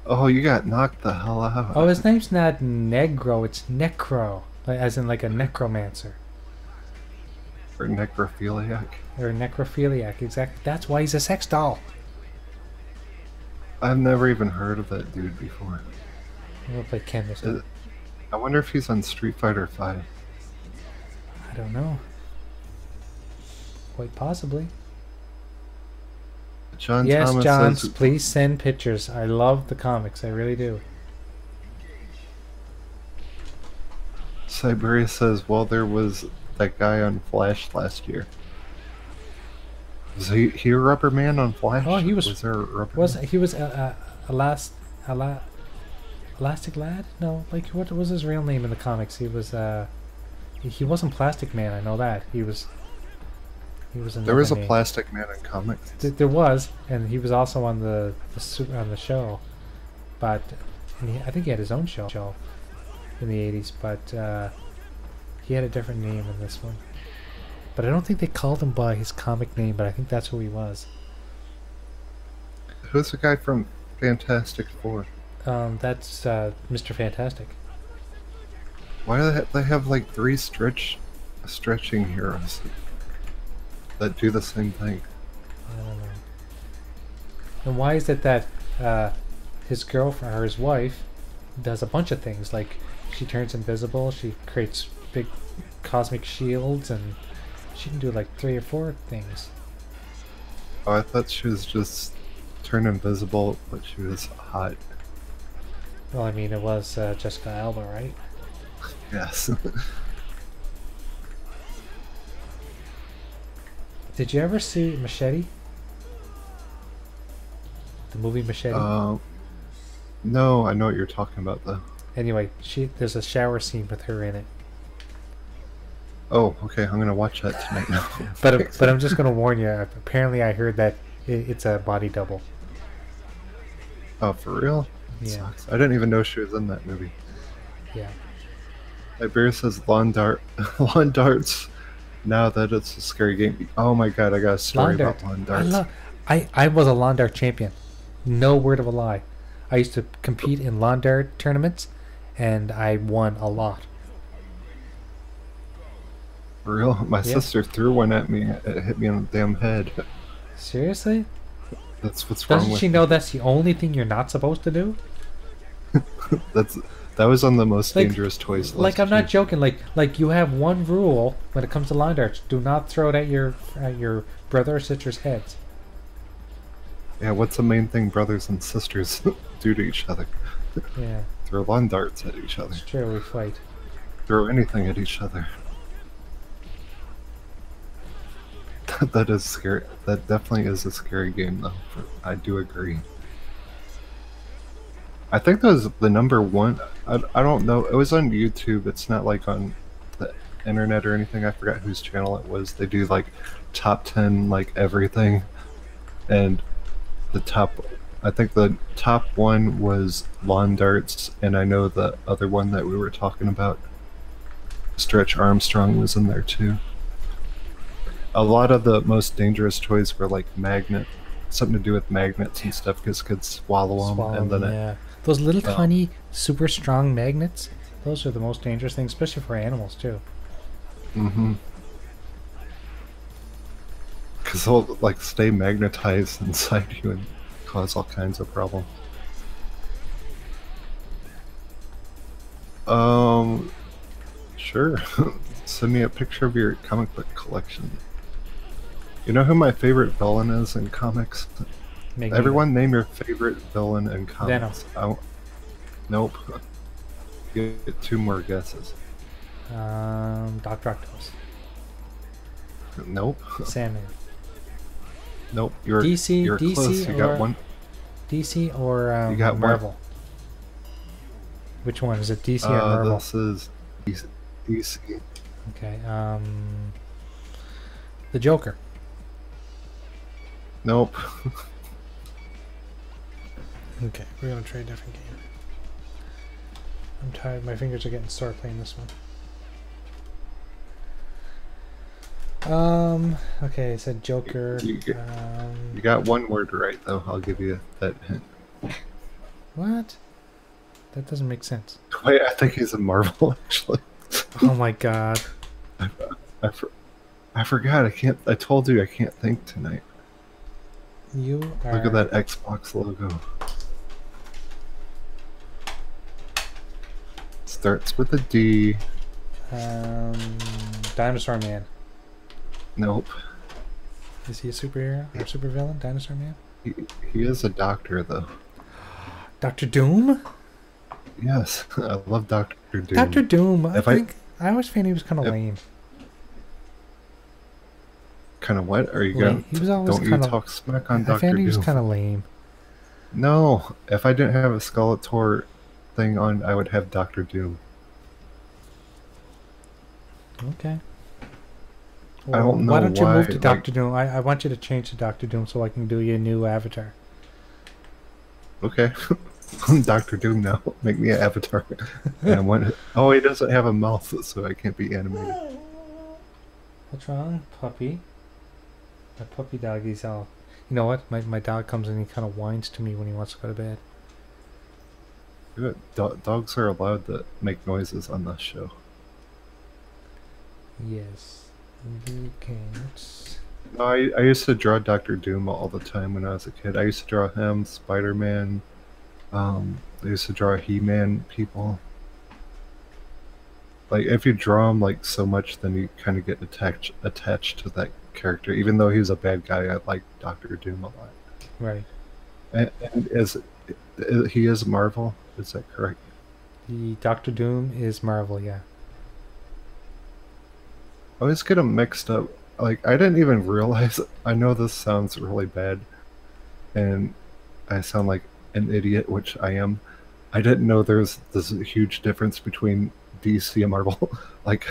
Speaker 2: Oh, you got knocked the hell out.
Speaker 1: Oh, his name's not Negro, it's Necro. As in like a necromancer.
Speaker 2: Or necrophiliac.
Speaker 1: Or a necrophiliac, exactly. That's why he's a sex doll.
Speaker 2: I've never even heard of that dude before.
Speaker 1: I'm gonna play Ken this time.
Speaker 2: I wonder if he's on StreetFighter 5.
Speaker 1: I don't know. Quite possibly.
Speaker 2: John
Speaker 1: yes,
Speaker 2: Thomas
Speaker 1: John,
Speaker 2: says,
Speaker 1: please send pictures. I love the comics, I really do.
Speaker 2: Siberia says, well, there was that guy on Flash last year. Was he a rubber man on Flash?
Speaker 1: Oh, he was.
Speaker 2: Was there a rubber man?
Speaker 1: He was Elastic Lad? No, like what was his real name in the comics? He was he wasn't Plastic Man. I know that he was.
Speaker 2: There was a Plastic Man in comics.
Speaker 1: There was, and he was also on the show, but I think he had his own show in the 80s, but he had a different name in this one. But I don't think they called him by his comic name, but I think that's who he was.
Speaker 2: Who's the guy from Fantastic Four?
Speaker 1: That's Mr. Fantastic.
Speaker 2: Why do they have like 3 stretching heroes that do the same thing?
Speaker 1: I don't know. And why is it that his girlfriend or his wife does a bunch of things? Like she turns invisible, she creates big cosmic shields, and she can do like 3 or 4 things.
Speaker 2: Oh, I thought she was just turned invisible, but she was hot.
Speaker 1: Well, I mean, it was Jessica Alba, right?
Speaker 2: Yes.
Speaker 1: Did you ever see Machete? The movie Machete?
Speaker 2: No, I know what you're talking about though.
Speaker 1: Anyway, there's a shower scene with her in it.
Speaker 2: Oh, okay, I'm gonna watch that tonight now.
Speaker 1: but I'm just gonna warn you. Apparently, I heard that it's a body double.
Speaker 2: Oh, for real? That
Speaker 1: Yeah.
Speaker 2: sucks. I didn't even know she was in that movie.
Speaker 1: Yeah.
Speaker 2: Iberia says lawn darts. Now that it's a scary game. Oh my god, I got a story about lawn darts.
Speaker 1: I was a lawn dart champion. No word of a lie. I used to compete in lawn dart tournaments, and I won a lot.
Speaker 2: For real? My sister threw one at me. It hit me on the damn head.
Speaker 1: Seriously?
Speaker 2: That's what's wrong with
Speaker 1: Doesn't she know that's the only thing you're not supposed to do?
Speaker 2: That was on the most dangerous toys list.
Speaker 1: Like, I'm not joking. Like you have one rule when it comes to lawn darts: do not throw it at your brother or sister's heads.
Speaker 2: Yeah, what's the main thing brothers and sisters do to each other?
Speaker 1: Yeah.
Speaker 2: Throw lawn darts at each other.
Speaker 1: It's true, we fight.
Speaker 2: Throw anything at each other. That is scary. That definitely is a scary game, though. I do agree. I think that was the number one. I don't know. It was on YouTube. It's not like on the internet or anything. I forgot whose channel it was. They do like top 10 like everything, and the top. I think the top one was lawn darts, and I know the other one that we were talking about, Stretch Armstrong, was in there too. A lot of the most dangerous toys were like magnet, something to do with magnets and stuff, because kids swallow them, and then
Speaker 1: yeah. Those little tiny, super strong magnets, those are the most dangerous things, especially for animals, too.
Speaker 2: Mm-hmm. Because they'll, like, stay magnetized inside you and cause all kinds of problems. Sure. Send me a picture of your comic book collection. You know who my favorite villain is in comics? Everyone name your favorite villain in comics. Nope. You get 2 more guesses.
Speaker 1: Dr. Octopus.
Speaker 2: Nope.
Speaker 1: Sandman.
Speaker 2: Nope. You're
Speaker 1: DC,
Speaker 2: close. You got one.
Speaker 1: DC or
Speaker 2: you got
Speaker 1: Marvel?
Speaker 2: One.
Speaker 1: Which one? Is it DC or Marvel?
Speaker 2: This is DC.
Speaker 1: Okay. The Joker.
Speaker 2: Nope.
Speaker 1: Okay, we're gonna try a different game. I'm tired. My fingers are getting sore playing this one. Okay, I said Joker.
Speaker 2: You got one word right, though. I'll give you that hint.
Speaker 1: What? That doesn't make sense.
Speaker 2: Wait, I think he's in Marvel, actually.
Speaker 1: Oh my god.
Speaker 2: I forgot. I can't. I told you I can't think tonight.
Speaker 1: You are...
Speaker 2: Look at that Xbox logo. Starts with a D.
Speaker 1: Dinosaur Man.
Speaker 2: Nope.
Speaker 1: Is he a superhero or supervillain? Dinosaur Man?
Speaker 2: He is a doctor, though.
Speaker 1: Dr. Doom?
Speaker 2: Yes, I love Dr. Doom.
Speaker 1: Dr. Doom, I always found he was kind of lame.
Speaker 2: Kind of what? Are you going?
Speaker 1: He was always
Speaker 2: don't you talk smack on Dr. Doom?
Speaker 1: I found he was kind of lame.
Speaker 2: No, if I didn't have a Skeletor thing on, I would have Dr. Doom.
Speaker 1: Okay.
Speaker 2: I don't know
Speaker 1: why don't you move to
Speaker 2: like,
Speaker 1: Dr. Doom? I want you to change to Dr. Doom so I can do you a new avatar.
Speaker 2: Okay. I'm Dr. Doom now. Make me an avatar. And oh, he doesn't have a mouth, so I can't be animated.
Speaker 1: What's wrong, puppy? My puppy doggy's all... You know what? My dog comes and he kind of whines to me when he wants to go to bed.
Speaker 2: Good. Dogs are allowed to make noises on this show.
Speaker 1: Yes. You can't...
Speaker 2: No, I used to draw Dr. Doom all the time when I was a kid. I used to draw him, Spider-Man. I used to draw He-Man people. Like, if you draw him like so much, then you kind of get attached to that character. Even though he's a bad guy, I like Dr. Doom a lot.
Speaker 1: Right.
Speaker 2: And he is Marvel? Is that correct?
Speaker 1: The Dr. Doom is Marvel, yeah.
Speaker 2: I always get them mixed up. Like, I didn't even realize... I know this sounds really bad, and I sound like an idiot, which I am. I didn't know there's this huge difference between DC and Marvel. Like,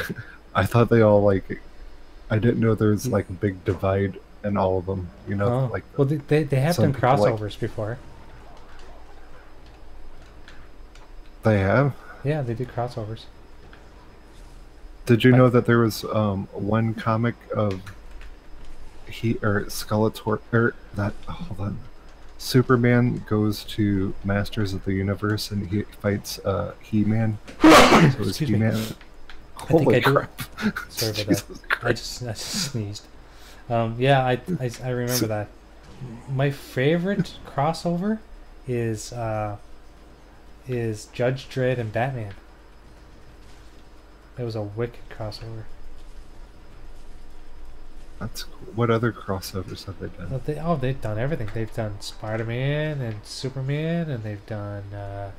Speaker 2: I thought they all, like... I didn't know there's, like, a big divide in all of them, you know?
Speaker 1: Oh.
Speaker 2: Like,
Speaker 1: well, they have done crossovers before.
Speaker 2: They have?
Speaker 1: Yeah, they did crossovers.
Speaker 2: Did you know that there was one comic of Skeletor, hold on. Superman goes to Masters of the Universe and he fights He-Man. So it's He-Man. Holy crap.
Speaker 1: Sorry about that. I just sneezed. Yeah, I remember that. My favorite crossover is Judge Dredd and Batman. It was a wicked crossover.
Speaker 2: That's cool. What other crossovers have they done?
Speaker 1: They've done everything. They've done Spider-Man and Superman, and they've done... oh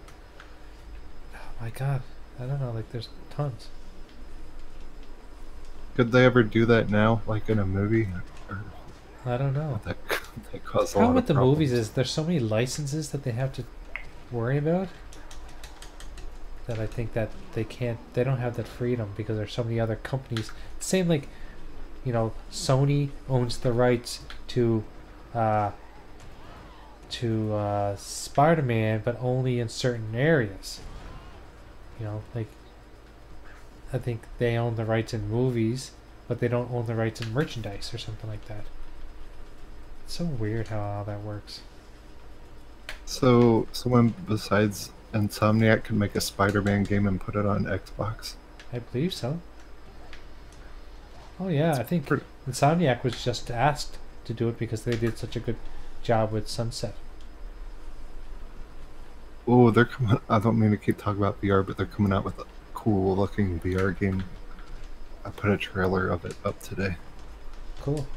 Speaker 1: my god. I don't know, like, there's tons.
Speaker 2: Could they ever do that now, like in a movie? Or
Speaker 1: I don't know.
Speaker 2: That cause
Speaker 1: the problem with the movies is there's so many licenses that they have to worry about. That I think that they don't have that freedom because there's so many other companies. Same like, you know, Sony owns the rights to Spider-Man, but only in certain areas. You know, like I think they own the rights in movies, but they don't own the rights in merchandise or something like that. It's so weird how all that works.
Speaker 2: So someone besides Insomniac can make a Spider-Man game and put it on Xbox?
Speaker 1: I believe so. Oh yeah, I think
Speaker 2: pretty...
Speaker 1: Insomniac was just asked to do it because they did such a good job with Sunset.
Speaker 2: Oh, they're coming. I don't mean to keep talking about VR, but they're coming out with a cool looking VR game. I put a trailer of it up today.
Speaker 1: Cool.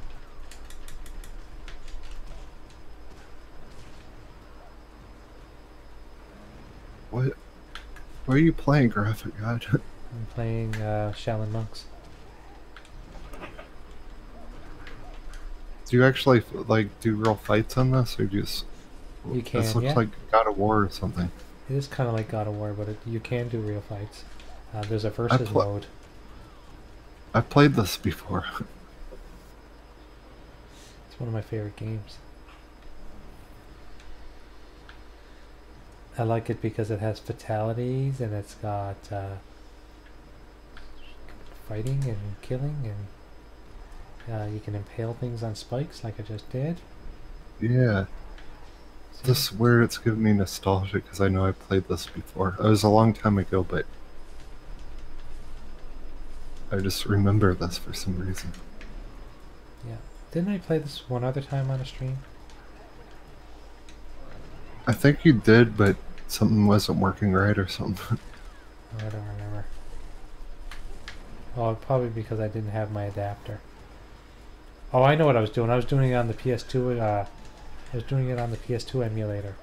Speaker 2: What are you playing, Graphic God?
Speaker 1: I'm playing Shaolin Monks.
Speaker 2: Do you actually like do real fights on this, or just?
Speaker 1: You can.
Speaker 2: This looks
Speaker 1: yeah.
Speaker 2: like God of War or something.
Speaker 1: It is kind of like God of War, but you can do real fights. There's a versus mode.
Speaker 2: I've played this before.
Speaker 1: It's one of my favorite games. I like it because it has fatalities and it's got fighting and killing, and you can impale things on spikes like I just did.
Speaker 2: Yeah. This is where it's giving me nostalgia because I know I played this before. It was a long time ago, but I just remember this for some reason.
Speaker 1: Yeah. Didn't I play this one other time on a stream?
Speaker 2: I think you did, but something wasn't working right or something.
Speaker 1: Oh, I don't remember. Oh, probably because I didn't have my adapter. Oh, I know what I was doing. I was doing it on the PS2. I was doing it on the PS2 emulator.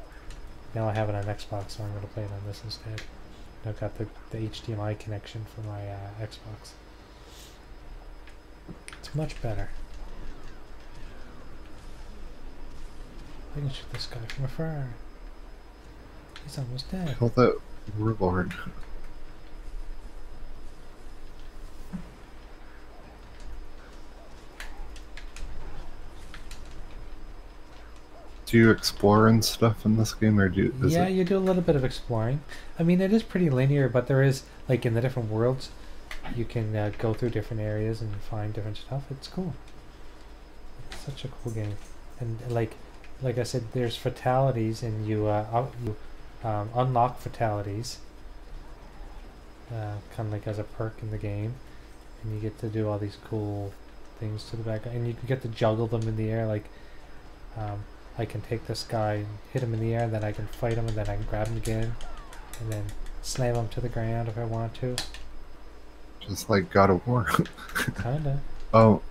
Speaker 1: Now I have it on Xbox, so I'm going to play it on this instead. I've got the HDMI connection for my Xbox. It's much better. I can shoot this guy from afar. He's almost dead.
Speaker 2: Kill that warlord. Do you explore and stuff in this game, or do you?
Speaker 1: Yeah, you do a little bit of exploring. I mean, it is pretty linear, but there is, like, in the different worlds, you can go through different areas and find different stuff. It's cool. It's such a cool game. And, like I said, there's fatalities, and you unlock fatalities, kind of like as a perk in the game, and you get to do all these cool things to the back, and you can get to juggle them in the air. Like, I can take this guy and hit him in the air, and then I can fight him, and then I can grab him again, and then slam him to the ground if I want to.
Speaker 2: Just like God of War.
Speaker 1: Kinda.
Speaker 2: Oh,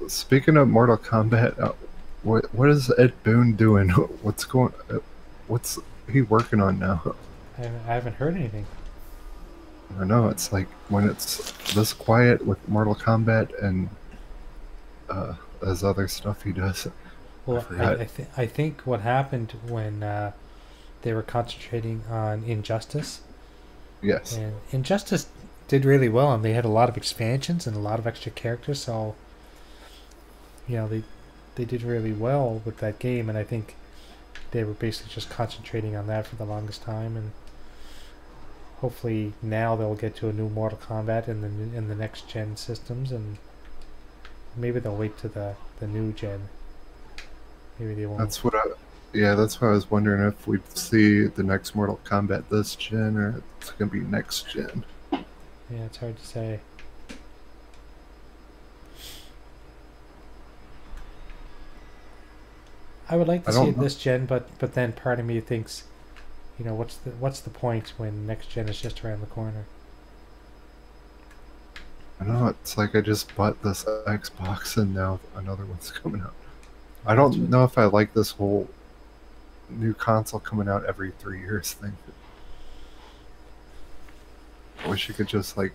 Speaker 2: speaking of Mortal Kombat, what is Ed Boon doing? What's he working on now?
Speaker 1: I haven't heard anything.
Speaker 2: I don't know. It's like when it's this quiet with Mortal Kombat and as other stuff he does.
Speaker 1: Well, I think what happened when they were concentrating on Injustice.
Speaker 2: Yes.
Speaker 1: And Injustice did really well, and they had a lot of expansions and a lot of extra characters. So, you know, they did really well with that game, and I think they were basically just concentrating on that for the longest time. And hopefully now they'll get to a new Mortal Kombat in the next gen systems, and maybe they'll wait to the new gen. Maybe they won't.
Speaker 2: That's what I was wondering, if we'd see the next Mortal Kombat this gen, or it's gonna be next gen.
Speaker 1: Yeah, it's hard to say. I would like to see it this gen, but then part of me thinks, you know, what's the point when next gen is just around the corner?
Speaker 2: I know, it's like I just bought this Xbox and now another one's coming out. I don't know if I like this whole new console coming out every 3 years thing. I wish you could just like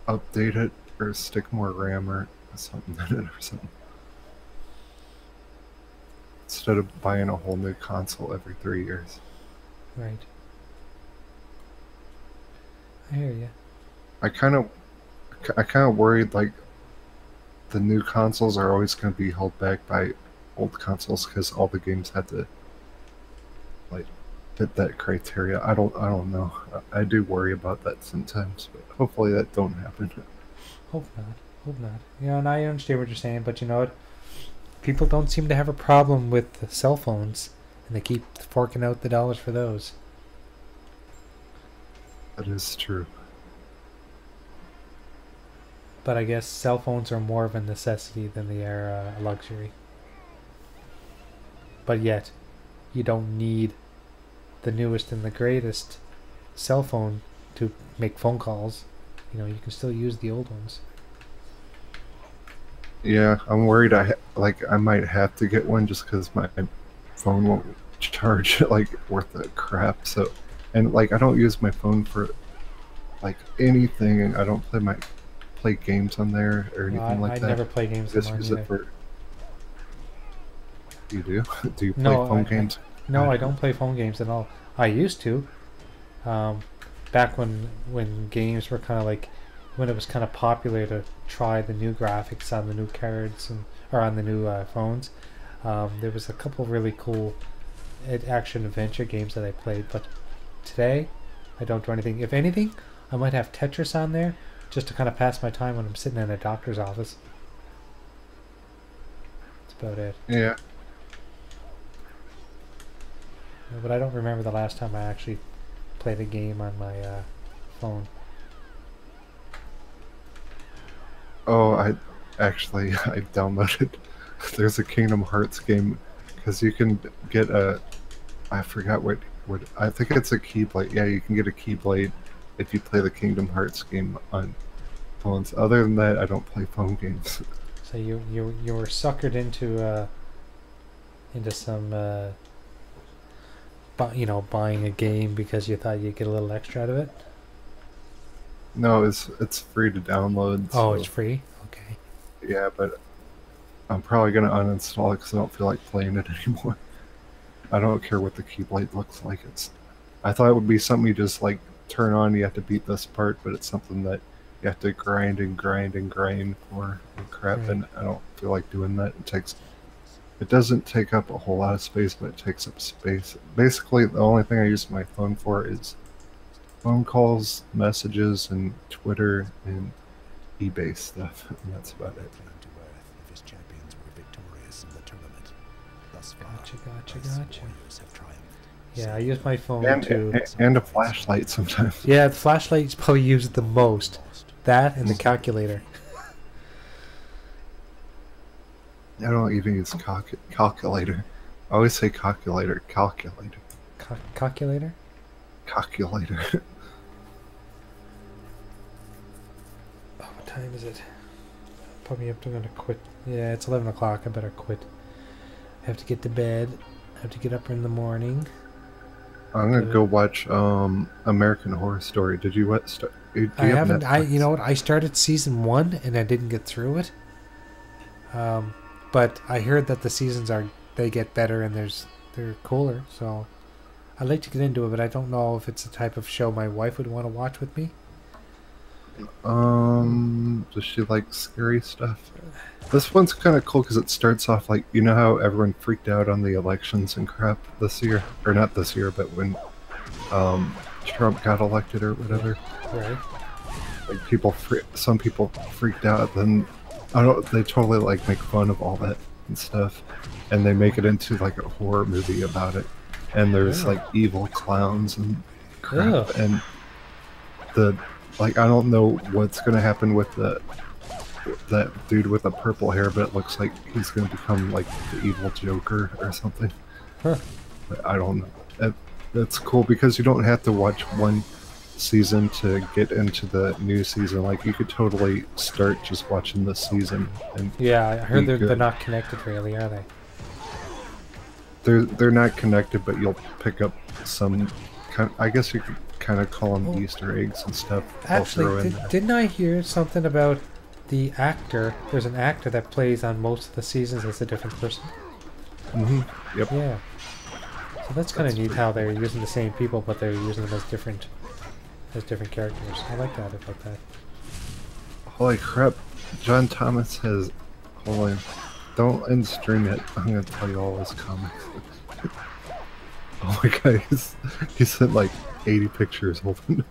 Speaker 2: update it or stick more RAM or something in it or something. It's instead of buying a whole new console every 3 years.
Speaker 1: Right. I hear you.
Speaker 2: I kind of worried like the new consoles are always going to be held back by old consoles because all the games had to like fit that criteria. I don't know. I do worry about that sometimes, but hopefully that don't happen.
Speaker 1: Hope not. Hope not. You know, and I understand what you're saying, but you know what? People don't seem to have a problem with cell phones, and they keep forking out the dollars for those.
Speaker 2: That is true.
Speaker 1: But I guess cell phones are more of a necessity than they are a luxury. But yet, you don't need the newest and the greatest cell phone to make phone calls. You know, you can still use the old ones.
Speaker 2: Yeah, I'm worried. I might have to get one just because my phone won't charge like worth the crap. So, and like I don't use my phone for like anything, and I don't play games on there or anything like that.
Speaker 1: I never play games.
Speaker 2: Just use it for. You do? Do you play phone games?
Speaker 1: No, I don't play phone games at all. I used to. Back when games were kind of like, when it was kind of popular to try the new graphics on the new cards or on the new phones. There was a couple really cool action adventure games that I played, but today I don't do anything. If anything, I might have Tetris on there just to kind of pass my time when I'm sitting in a doctor's office. That's about it.
Speaker 2: Yeah.
Speaker 1: But I don't remember the last time I actually played a game on my phone.
Speaker 2: Oh, I downloaded. There's a Kingdom Hearts game because you can get a. I forgot what I think it's a Keyblade. Yeah, you can get a Keyblade if you play the Kingdom Hearts game on phones. Other than that, I don't play phone games.
Speaker 1: So you were suckered into some buying a game because you thought you'd get a little extra out of it.
Speaker 2: No, it's free to download.
Speaker 1: Oh,
Speaker 2: so,
Speaker 1: it's free? Okay.
Speaker 2: yeah, but I'm probably gonna uninstall it because I don't feel like playing it anymore. I don't care what the Keyblade looks like. I thought it would be something you just like turn on. You have to beat this part, but it's something that you have to grind and grind and grind for and crap.
Speaker 1: Right.
Speaker 2: And I don't feel like doing that. It doesn't take up a whole lot of space, but it takes up space. Basically, the only thing I use my phone for is phone calls, messages, and Twitter and eBay stuff. And that's about it.
Speaker 1: Gotcha. Yeah, I use my phone
Speaker 2: and a flashlight sometimes.
Speaker 1: Yeah, the flashlight is probably used the most. That and the calculator.
Speaker 2: I don't even use calculator. I always say calculator.
Speaker 1: Calculator?
Speaker 2: Calculator.
Speaker 1: Oh, what time is it? Probably up to gonna quit. Yeah, it's 11 o'clock. I better quit. I have to get to bed. I have to get up in the morning.
Speaker 2: I'm gonna go watch American Horror Story. Did you what?
Speaker 1: I haven't. You know what? I started season 1 and I didn't get through it. But I heard that the seasons they get better and they're cooler. So I'd like to get into it, but I don't know if it's the type of show my wife would want to watch with me.
Speaker 2: Does she like scary stuff? This one's kind of cool because it starts off like, you know how everyone freaked out on the elections and crap this year, or not this year, but when Trump got elected or whatever.
Speaker 1: Right.
Speaker 2: Like some people freaked out. Then they totally like make fun of all that and stuff, and they make it into like a horror movie about it. And there's like evil clowns and crap, and I don't know what's gonna happen with that dude with the purple hair, but it looks like he's gonna become like the evil Joker or something.
Speaker 1: Huh.
Speaker 2: But I don't know. That's cool because you don't have to watch one season to get into the new season. Like you could totally start just watching this season. And
Speaker 1: yeah, I heard they're not connected really, are they?
Speaker 2: They're not connected, but you'll pick up some. I guess you could kind of call them Easter eggs and stuff.
Speaker 1: Actually, didn't I hear something about the actor? There's an actor that plays on most of the seasons as a different person.
Speaker 2: Yep.
Speaker 1: Yeah. So that's kind of neat how they're using the same people, but they're using them as different characters. I like that about that.
Speaker 2: Holy crap! John Thomas has. Holy. Don't end stream it. I'm gonna tell you all his comics. Oh my god, he sent like 80 pictures. Hold on.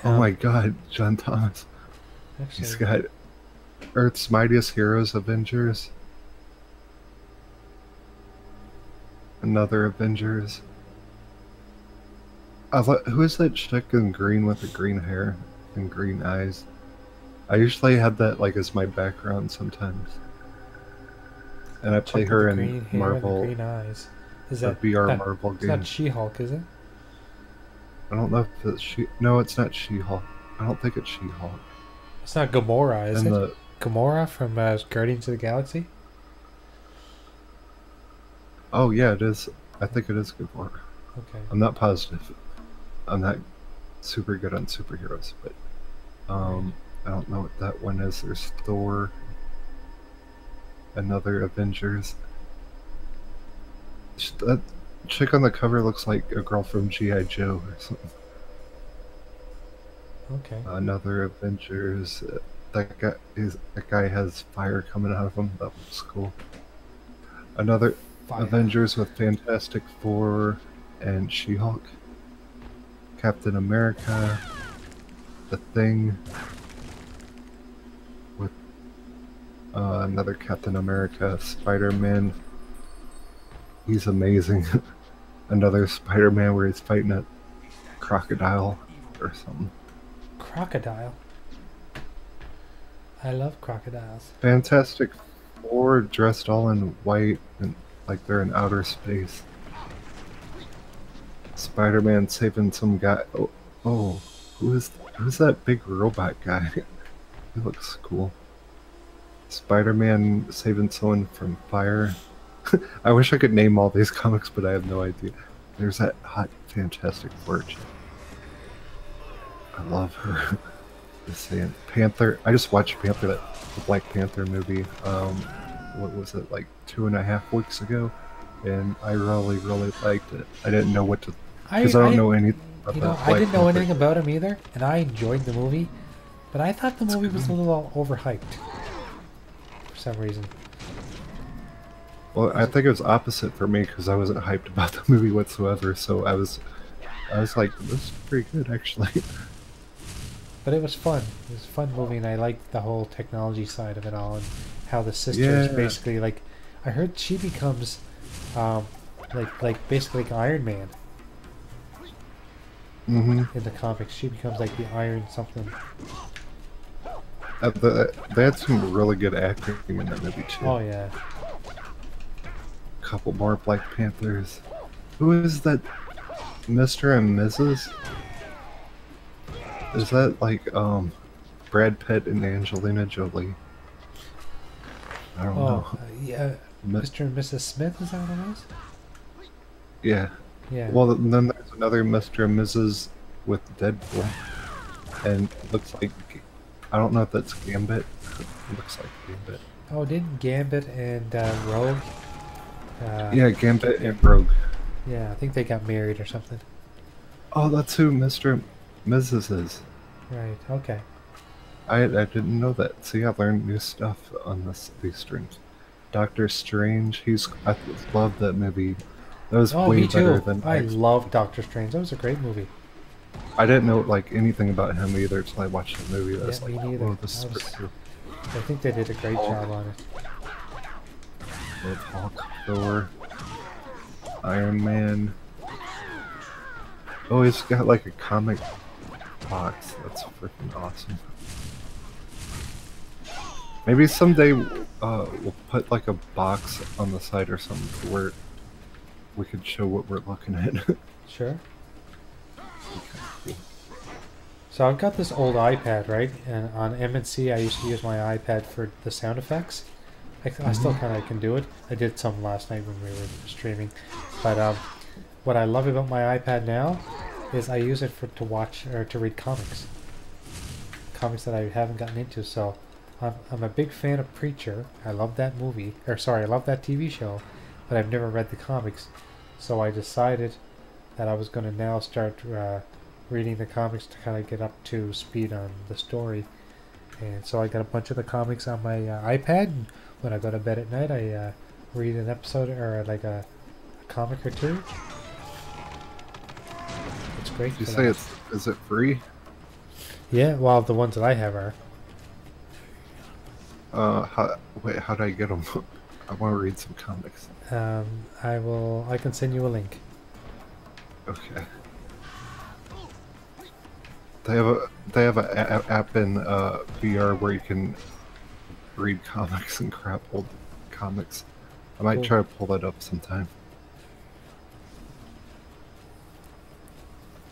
Speaker 2: Oh my god, John Thomas.
Speaker 1: Actually,
Speaker 2: He's got Earth's Mightiest Heroes Avengers. Another Avengers. Who is that chick in green with the green hair and green eyes? I usually have that like as my background sometimes. And I play her in Marvel.
Speaker 1: Green eyes. Is that
Speaker 2: VR Marvel game?
Speaker 1: It's not She-Hulk, is it?
Speaker 2: I don't know if it's No, it's not She-Hulk. I don't think it's She-Hulk.
Speaker 1: It's not Gamora, is it? Gamora from Guardians of the Galaxy?
Speaker 2: Oh yeah, it is. I think it is Gamora.
Speaker 1: Okay.
Speaker 2: I'm not positive. I'm not super good on superheroes, but I don't know what that one is. There's Thor. Another Avengers. That chick on the cover looks like a girl from G.I. Joe or something.
Speaker 1: Okay.
Speaker 2: Another Avengers. That guy has fire coming out of him. That looks cool. Another Avengers with Fantastic Four and She-Hulk. Captain America. The Thing. With another Captain America. Spider-Man. He's amazing. Another Spider-Man where he's fighting a crocodile or something.
Speaker 1: Crocodile? I love crocodiles.
Speaker 2: Fantastic Four dressed all in white and like they're in outer space. Spider-Man saving some guy. Oh, who's that big robot guy? He looks cool. Spider-Man saving someone from fire. I wish I could name all these comics, but I have no idea. There's that hot Fantastic Four chick. I love her. Just saying. Panther. I just watched Panther, the Black Panther movie. What was it, like 2.5 weeks ago? And I really liked it. I didn't know what to, because I don't know anything about
Speaker 1: I didn't know anything about him either, and I enjoyed the movie, but I thought the movie was a little overhyped for some reason.
Speaker 2: Well, I think it was opposite for me because I wasn't hyped about the movie whatsoever. So I was like, this is pretty good actually.
Speaker 1: But it was fun. It was a fun movie, and I liked the whole technology side of it all, and how the sister is basically like. I heard she becomes, like basically like Iron Man. In the comics, she becomes like the Iron something.
Speaker 2: They had some really good acting in that movie too.
Speaker 1: Oh yeah.
Speaker 2: Couple more Black Panthers. Who is that? Mr. and Mrs.? Is that like Brad Pitt and Angelina Jolie? I don't know.
Speaker 1: Yeah, Mr. and Mrs. Smith, is that what it is?
Speaker 2: Yeah.
Speaker 1: Yeah.
Speaker 2: Well, then there's another Mr. and Mrs. with Deadpool, and it looks like, I don't know if that's Gambit. It looks like Gambit.
Speaker 1: Oh, didn't Gambit and Rogue?
Speaker 2: Yeah, Gambit and Rogue.
Speaker 1: Yeah, I think they got married or something.
Speaker 2: Oh, that's who Mr. and Mrs. is.
Speaker 1: Right. Okay.
Speaker 2: I didn't know that. See, I learned new stuff on these streams. Doctor Strange. I love that movie. That was way better than
Speaker 1: I love Doctor Strange. That was a great movie.
Speaker 2: I didn't know like anything about him either until I watched the movie. I was
Speaker 1: me
Speaker 2: like,
Speaker 1: neither.
Speaker 2: whoa, this is pretty cool.
Speaker 1: I think they did a great job on it.
Speaker 2: Love Hulk, Thor, Iron Man. Oh, he's got like a comic box. That's freaking awesome. Maybe someday we'll put like a box on the side or something where we could show what we're looking at.
Speaker 1: Sure. So I've got this old iPad, right? And on MNC I used to use my iPad for the sound effects. I still kind of can do it. I did some last night when we were streaming. But what I love about my iPad now is I use it to watch or to read comics. Comics that I haven't gotten into. So I'm a big fan of Preacher. I love that movie. Or sorry, I love that TV show, but I've never read the comics. So I decided that I was going to now start reading the comics to kind of get up to speed on the story. And so I got a bunch of the comics on my iPad. And when I go to bed at night, I read an episode or like a comic or two. It's great.
Speaker 2: You say is it free?
Speaker 1: Yeah, well, the ones that I have are.
Speaker 2: How do I get them? I want to read some comics.
Speaker 1: I can send you a link.
Speaker 2: Okay. They have a app in VR where you can read comics and crap, old comics. I might try to pull that up sometime.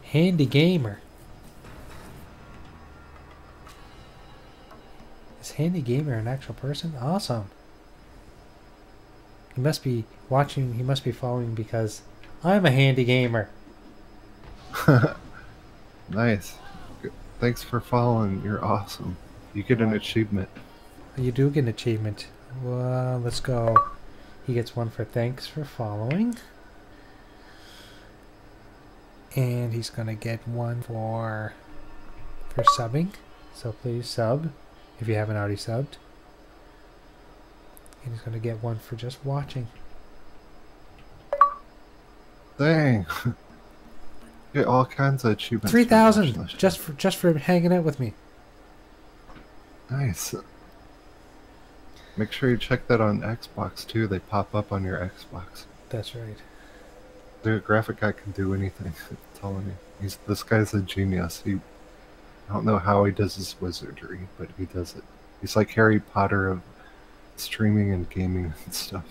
Speaker 1: Handy Gamer. Is Handy Gamer an actual person? Awesome. He must be watching, he must be following because I'm a handy gamer.
Speaker 2: Nice. Thanks for following. You're awesome. You get an achievement.
Speaker 1: You do get an achievement. Well, let's go. He gets one for thanks for following. And he's going to get one for subbing. So please sub if you haven't already subbed. And he's going to get one for just watching.
Speaker 2: Dang. Get all kinds of achievements.
Speaker 1: 3,000 just for hanging out with me.
Speaker 2: Nice. Make sure you check that on Xbox too. They pop up on your Xbox.
Speaker 1: That's right.
Speaker 2: The graphic guy can do anything. I'm telling you, this guy's a genius. I don't know how he does his wizardry, but he does it. He's like Harry Potter of streaming and gaming and stuff.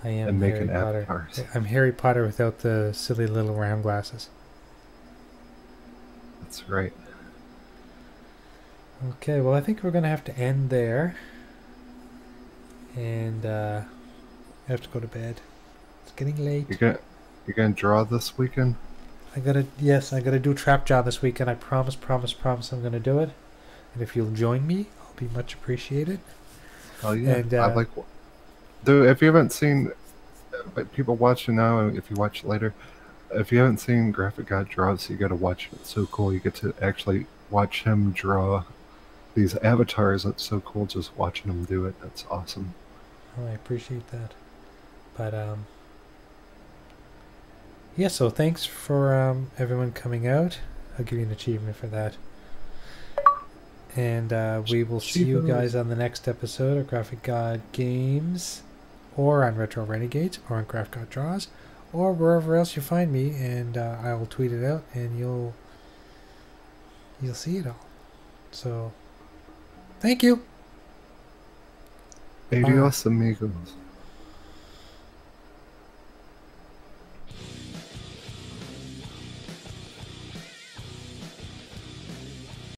Speaker 1: I am
Speaker 2: and making
Speaker 1: Harry Potter.
Speaker 2: avatars.
Speaker 1: I'm Harry Potter without the silly little round glasses.
Speaker 2: That's right.
Speaker 1: Okay, well I think we're gonna have to end there. And I have to go to bed. It's getting late.
Speaker 2: You're gonna draw this weekend?
Speaker 1: I gotta do Trap Jaw this weekend. I promise I'm gonna do it. And if you'll join me, I'll be much appreciated.
Speaker 2: Oh yeah,
Speaker 1: and,
Speaker 2: I like. Dude, if you haven't seen, people watching now, and if you watch later, if you haven't seen Graphic God Draws, you gotta watch it. It's so cool. You get to actually watch him draw these avatars. That's so cool. Just watching him do it. That's awesome.
Speaker 1: Oh, I appreciate that. But yeah, so thanks for everyone coming out. I'll give you an achievement for that. And we will see you guys on the next episode of Graphic God Games, or on Retro Renegades, or on Graphic God Draws, or wherever else you find me, and I will tweet it out, and you'll see it all. So, thank you.
Speaker 2: Adios, amigos.